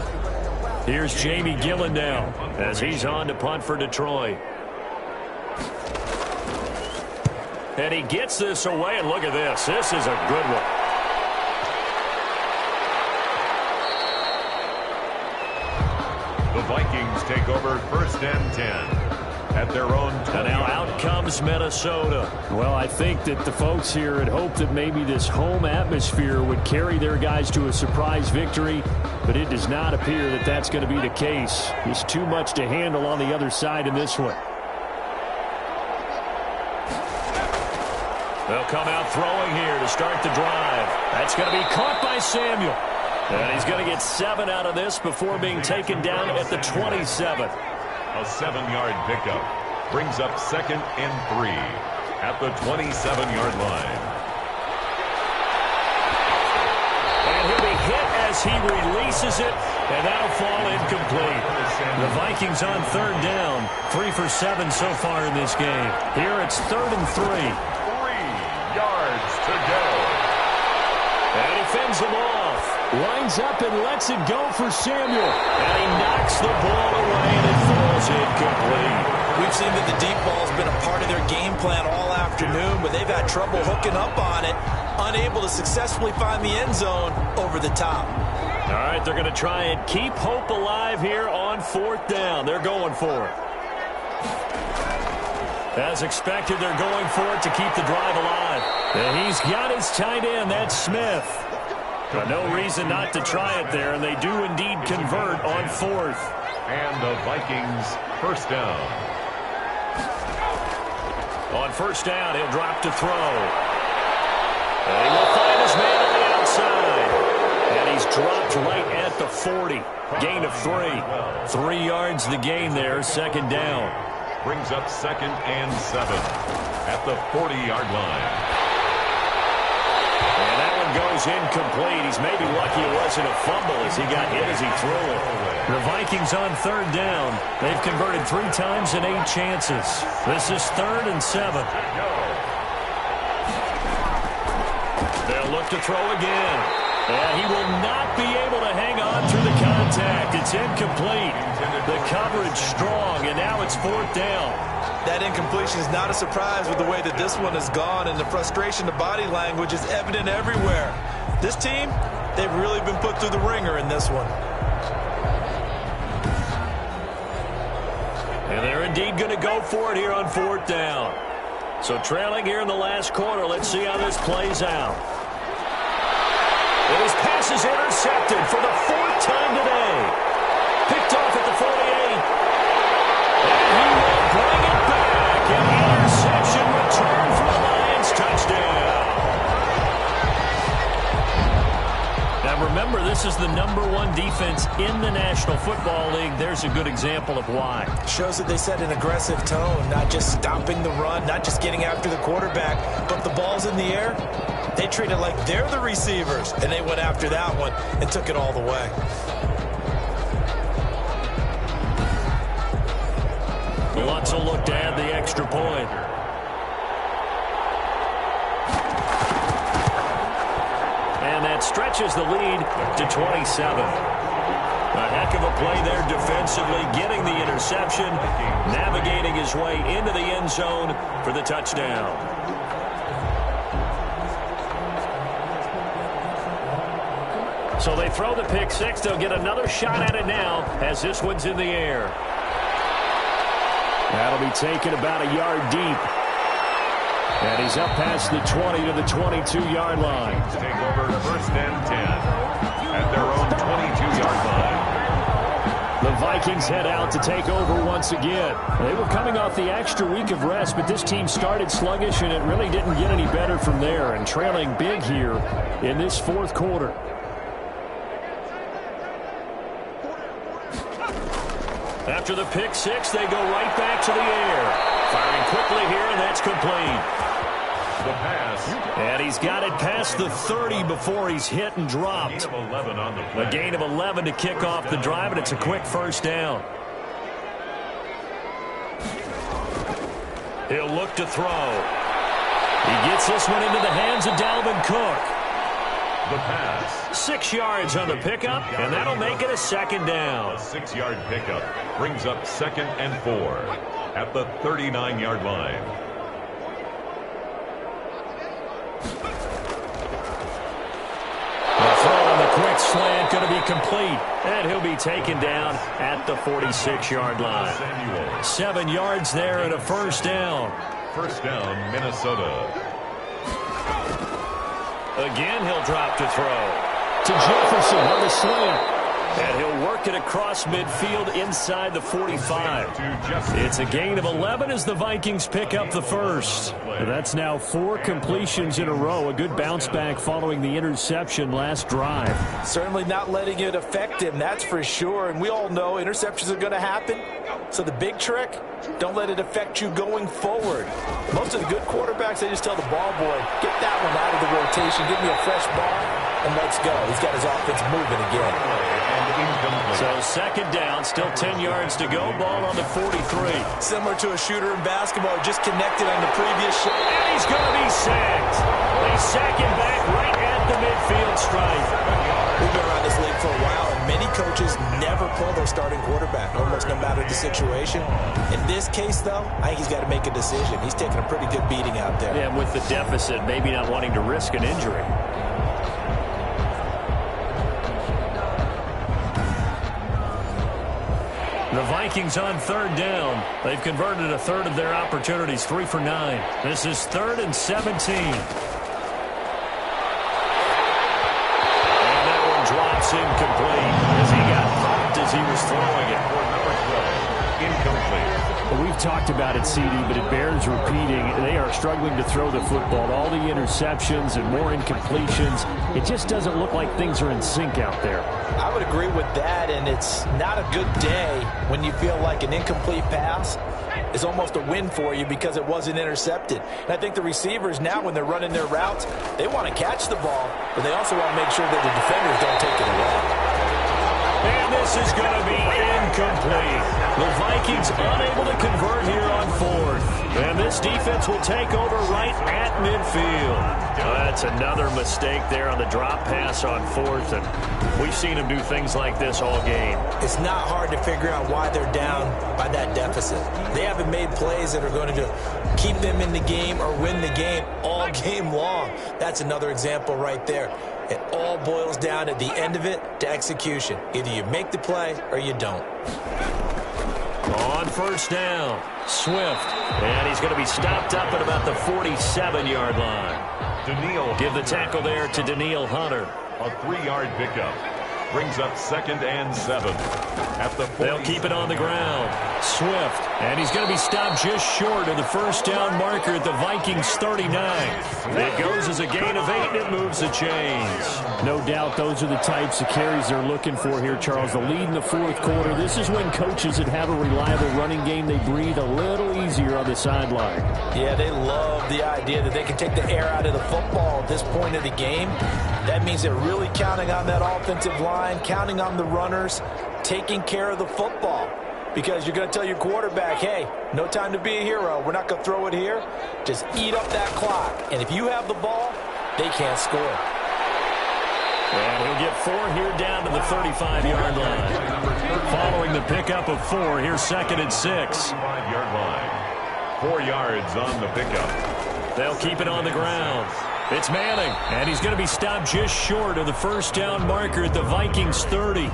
Speaker 2: Here's Jamie Gillen now as he's on to punt for Detroit. And he gets this away, and look at this. This is a good one.
Speaker 1: The Vikings take over 1st and 10 at their own 20.
Speaker 2: And now out comes Minnesota.
Speaker 5: Well, I think that the folks here had hoped that maybe this home atmosphere would carry their guys to a surprise victory, but it does not appear that that's going to be the case. There's too much to handle on the other side in this one.
Speaker 2: They'll come out throwing here to start the drive. That's going to be caught by Samuel. And he's going to get 7 out of this before being taken down at the 27.
Speaker 1: A 7-yard pickup brings up 2nd and 3 at the 27-yard line.
Speaker 2: And he'll be hit as he releases it, and that'll fall incomplete. The Vikings on 3rd down, 3 for 7 so far in this game. Here it's 3rd and 3.
Speaker 1: 3 yards to go.
Speaker 2: And he fends them off.
Speaker 5: Lines up and lets it go for Samuel.
Speaker 2: And he knocks the ball away, and it falls incomplete.
Speaker 3: We've seen that the deep ball's been a part of their game plan all afternoon, but they've had trouble hooking up on it, unable to successfully find the end zone over the top.
Speaker 2: All right, they're going to try and keep hope alive here on 4th down. They're going for it. As expected, they're going for it to keep the drive alive. And he's got his tight end. That's Smith. But no reason not to try it there, and they do indeed convert on 4th.
Speaker 1: And the Vikings 1st down.
Speaker 2: On 1st down, he'll drop to throw. And he will find his man at the 40. Gain of 3. 3 yards the gain there, second down.
Speaker 1: Brings up 2nd and 7 at the 40-yard line.
Speaker 2: And that one goes incomplete. He's maybe lucky it wasn't a fumble as he got hit as he threw it. The Vikings on 3rd down. They've converted 3 times in 8 chances. This is 3rd and 7. They'll look to throw again. And he will not be able to hang on through the contact. It's incomplete. The coverage strong, and now it's 4th down.
Speaker 3: That incompletion is not a surprise with the way that this one has gone, and the frustration, the body language is evident everywhere. This team, they've really been put through the ringer in this one.
Speaker 2: And they're indeed going to go for it here on 4th down. So trailing here in the last quarter, let's see how this plays out. And his pass is intercepted for the 4th time today. Picked off at the 48. And he will bring it back. An interception return for the Lions. Touchdown. Now remember, this is the #1 defense in the National Football League. There's a good example of why.
Speaker 3: Shows that they set an aggressive tone, not just stopping the run, not just getting after the quarterback, but the ball's in the air. They treat it like they're the receivers, and they went after that one and took it all the way.
Speaker 2: Lots of look to add the extra point. And that stretches the lead to 27. A heck of a play there defensively, getting the interception, navigating his way into the end zone for the touchdown. So they throw the pick six. They'll get another shot at it now as this one's in the air.
Speaker 5: That'll be taken about a yard deep. And he's up past the 20 to the 22-yard line.
Speaker 1: Take over 1st and 10 at their own 22-yard line.
Speaker 5: The Vikings head out to take over once again. They were coming off the extra week of rest, but this team started sluggish, and it really didn't get any better from there, and trailing big here in this 4th quarter.
Speaker 2: After the pick six, they go right back to the air. Firing quickly here, and that's complete.
Speaker 1: The pass.
Speaker 2: And he's got it past the 30 before he's hit and dropped.
Speaker 1: Gain of 11 on the play.
Speaker 2: A gain of 11 to kick off the drive, and it's a quick 1st down. He'll look to throw. He gets this one into the hands of Dalvin Cook.
Speaker 1: The pass.
Speaker 2: 6 yards on the pickup, and that'll make it a 2nd down.
Speaker 1: A 6-yard pickup brings up 2nd and 4 at the 39-yard line.
Speaker 2: The throw on the quick slant going to be complete, and he'll be taken down at the 46-yard line. 7 yards there and a 1st down.
Speaker 1: 1st down, Minnesota.
Speaker 2: Again, he'll drop to throw.
Speaker 5: To Jefferson on the slant.
Speaker 2: And he'll work it across midfield inside the 45. It's a gain of 11 as the Vikings pick up the 1st.
Speaker 5: That's now 4 completions in a row. A good bounce back following the interception last drive.
Speaker 3: Certainly not letting it affect him, that's for sure. And we all know interceptions are going to happen. So the big trick, don't let it affect you going forward. Most of the good quarterbacks, they just tell the ball boy, get that one out of the rotation, give me a fresh ball, and let's go. He's got his offense moving again.
Speaker 2: So 2nd down, still 10 yards to go. Ball on the 43.
Speaker 3: Similar to a shooter in basketball, just connected on the previous shot.
Speaker 2: And he's going to be sacked. They sack him back right at the midfield stripe.
Speaker 3: We've been around this league for a while, and many coaches never pull their starting quarterback, almost no matter the situation. In this case, though, I think he's got to make a decision. He's taking a pretty good beating out there.
Speaker 2: Yeah, with the deficit, maybe not wanting to risk an injury. The Vikings on 3rd down. They've converted a 1/3 of their opportunities, 3 for 9. This is 3rd and 17. And that one drops incomplete as he got popped as he was throwing it.
Speaker 1: For number 12, incomplete.
Speaker 5: We've talked about it, CD, but it bears repeating. They are struggling to throw the football. All the interceptions and more incompletions. It just doesn't look like things are in sync out there.
Speaker 3: I would agree with that, and it's not a good day when you feel like an incomplete pass is almost a win for you because it wasn't intercepted. And I think the receivers now, when they're running their routes, they want to catch the ball, but they also want to make sure that the defenders don't take it away.
Speaker 2: And this is going to be incomplete. The Vikings unable to convert here on fourth. And this defense will take over right at midfield. That's another mistake there on the drop pass on fourth. And we've seen them do things like this all game.
Speaker 3: It's not hard to figure out why they're down by that deficit. They haven't made plays that are going to keep them in the game or win the game all game long. That's another example right there. It all boils down at the end of it to execution. Either you make the play or you don't.
Speaker 2: On first down, Swift. And he's going to be stopped up at about the 47-yard line. Give the tackle there to Danielle Hunter.
Speaker 1: A 3-yard pickup. Brings up 2nd and 7. At the 40.
Speaker 2: They'll keep it on the ground. Swift. And he's going to be stopped just short of the first down marker at the Vikings 39. It goes as a gain of 8, and it moves the chains.
Speaker 5: No doubt those are the types of carries they're looking for here, Charles. The lead in the fourth quarter. This is when coaches that have a reliable running game, they breathe a little easier on the sideline.
Speaker 3: Yeah, they love the idea that they can take the air out of the football at this point of the game. That means they're really counting on that offensive line, counting on the runners, taking care of the football. Because you're going to tell your quarterback, hey, no time to be a hero. We're not going to throw it here. Just eat up that clock. And if you have the ball, they can't score.
Speaker 2: And he'll get 4 here down to the 35-yard line. Following the pickup of 4, here's 2nd and 6.
Speaker 1: 5-yard line. 4 yards on the pickup.
Speaker 2: They'll keep it on the ground. It's Manning, and he's going to be stopped just short of the first down marker at the Vikings 30.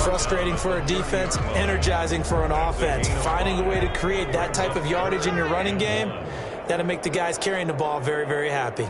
Speaker 3: Frustrating for a defense, energizing for an offense. Finding a way to create that type of yardage in your running game, that'll make the guys carrying the ball very, very happy.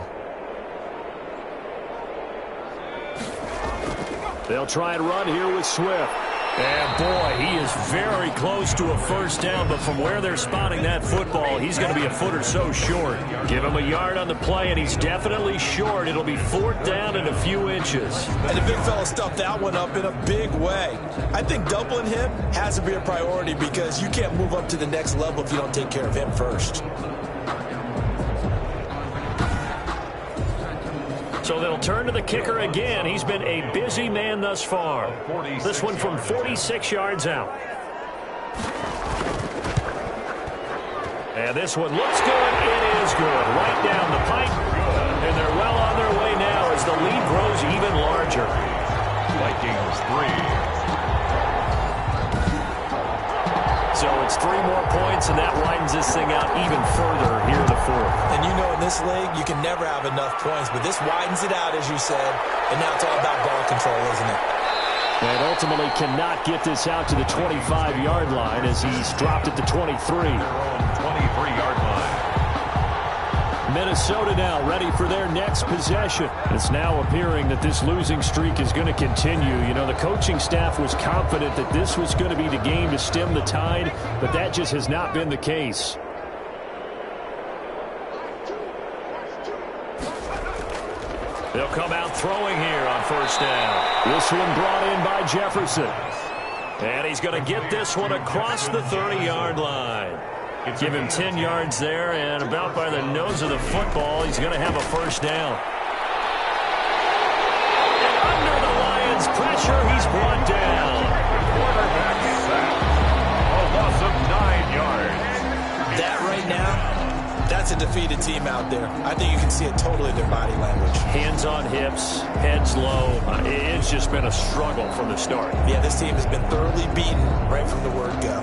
Speaker 5: They'll try and run here with Swift.
Speaker 2: And, boy, he is very close to a first down, but from where they're spotting that football, he's going to be a foot or so short. Give him a yard on the play, and he's definitely short. It'll be 4th down and a few inches.
Speaker 3: And the big fella stuffed that one up in a big way. I think doubling him has to be a priority because you can't move up to the next level if you don't take care of him first.
Speaker 2: So they'll turn to the kicker again. He's been a busy man thus far. This one from 46 yards out. And this one looks good. It is good. Right down the pipe. And they're well on their way now as the lead grows even larger.
Speaker 1: Vikings 3.
Speaker 2: So it's 3 more points, and that widens this thing out even further here in the fourth.
Speaker 3: And you know in this league, you can never have enough points, but this widens it out, as you said, and now it's all about ball control, isn't it?
Speaker 5: And ultimately cannot get this out to the 25-yard line as he's dropped at the 23.
Speaker 1: 23-yard line.
Speaker 5: Minnesota now ready for their next possession. It's now appearing that this losing streak is going to continue. You know, the coaching staff was confident that this was going to be the game to stem the tide, but that just has not been the case.
Speaker 2: They'll come out throwing here on first down.
Speaker 5: This one brought in by Jefferson.
Speaker 2: And he's going to get this one across the 30-yard line. Give him 10 yards there, and about by the nose of the football, he's going to have a first down. And under the Lions' pressure, he's brought down.
Speaker 1: Quarterback sack. A loss of 9 yards.
Speaker 3: That right now, that's a defeated team out there. I think you can see it totally in their body language.
Speaker 2: Hands on hips, heads low. It's just been a struggle from the start.
Speaker 3: Yeah, this team has been thoroughly beaten right from the word go.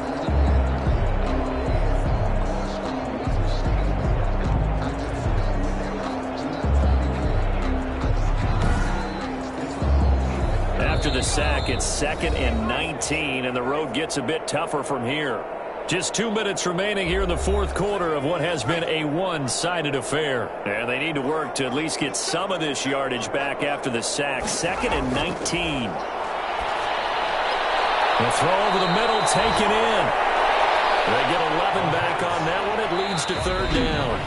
Speaker 2: After the sack, it's 2nd and 19, and the road gets a bit tougher from here. Just 2 minutes remaining here in the fourth quarter of what has been a one-sided affair. And they need to work to at least get some of this yardage back after the sack. 2nd and 19. The throw over the middle taken in. They get 11 back on that one. It leads to third down.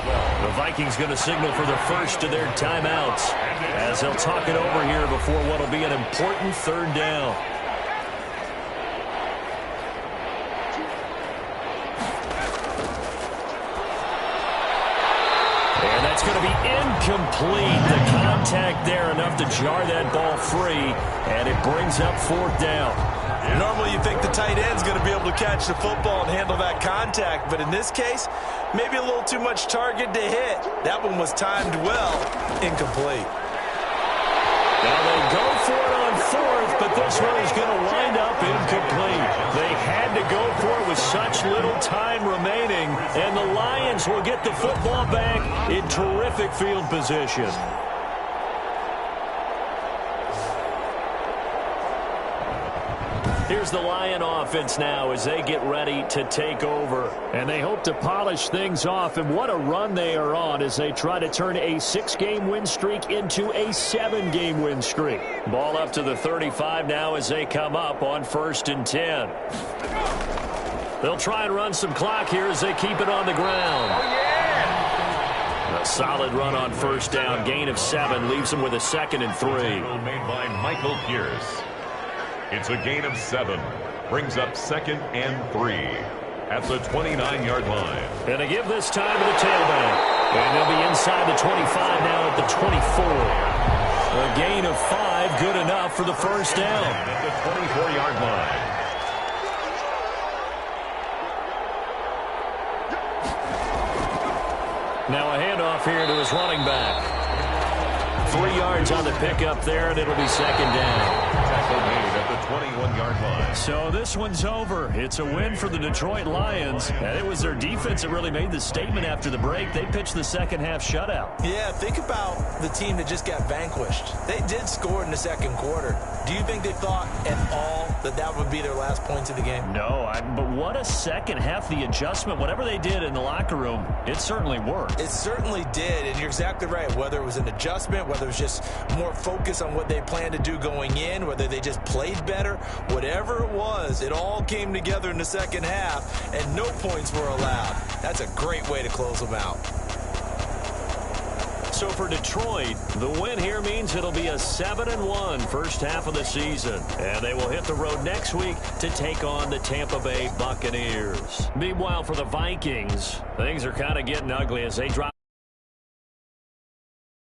Speaker 2: The Vikings going to signal for the first of their timeouts as they'll talk it over here before what will be an important third down. And that's going to be incomplete. The contact there enough to jar that ball free, and it brings up fourth down.
Speaker 3: Normally you think the tight end's going to be able to catch the football and handle that contact, but in this case, maybe a little too much target to hit. That one was timed well, incomplete.
Speaker 2: Now they go for it on fourth, but this one is going to wind up incomplete. They had to go for it with such little time remaining, and the Lions will get the football back in terrific field position. Here's the Lion offense now as they get ready to take over.
Speaker 5: And they hope to polish things off, and what a run they are on as they try to turn a 6-game win streak into a 7-game win streak.
Speaker 2: Ball up to the 35 now as they come up on 1st and 10. They'll try and run some clock here as they keep it on the ground. A solid run on first down. Gain of 7 leaves them with a 2nd and 3.
Speaker 1: Made by Michael Pierce. It's a gain of 7. Brings up 2nd and 3 at the 29-yard line.
Speaker 2: And they give this time to the tailback. And they'll be inside the 25 now at the 24. A gain of 5, good enough for the first down.
Speaker 1: At the 24-yard line.
Speaker 2: Now a handoff here to his running back. 3 yards on the pickup there, and it'll be 2nd down.
Speaker 1: Tackle made at the 21-yard line.
Speaker 5: So this one's over. It's a win for the Detroit Lions, and it was their defense that really made the statement after the break. They pitched the second-half shutout.
Speaker 3: Yeah, think about the team that just got vanquished. They did score in the second quarter. Do you think they thought at all that that would be their last points of the game?
Speaker 5: No, but what a second half. The adjustment, whatever they did in the locker room, it certainly worked.
Speaker 3: It certainly did, and you're exactly right. Whether it was an adjustment, whether it was just more focus on what they planned to do going in, whether they just played better, whatever it was, it all came together in the second half, and no points were allowed. That's a great way to close them out.
Speaker 2: So for Detroit, the win here means it'll be a 7-1 first half of the season. And they will hit the road next week to take on the Tampa Bay Buccaneers. Meanwhile, for the Vikings, things are kind of getting ugly as they drop.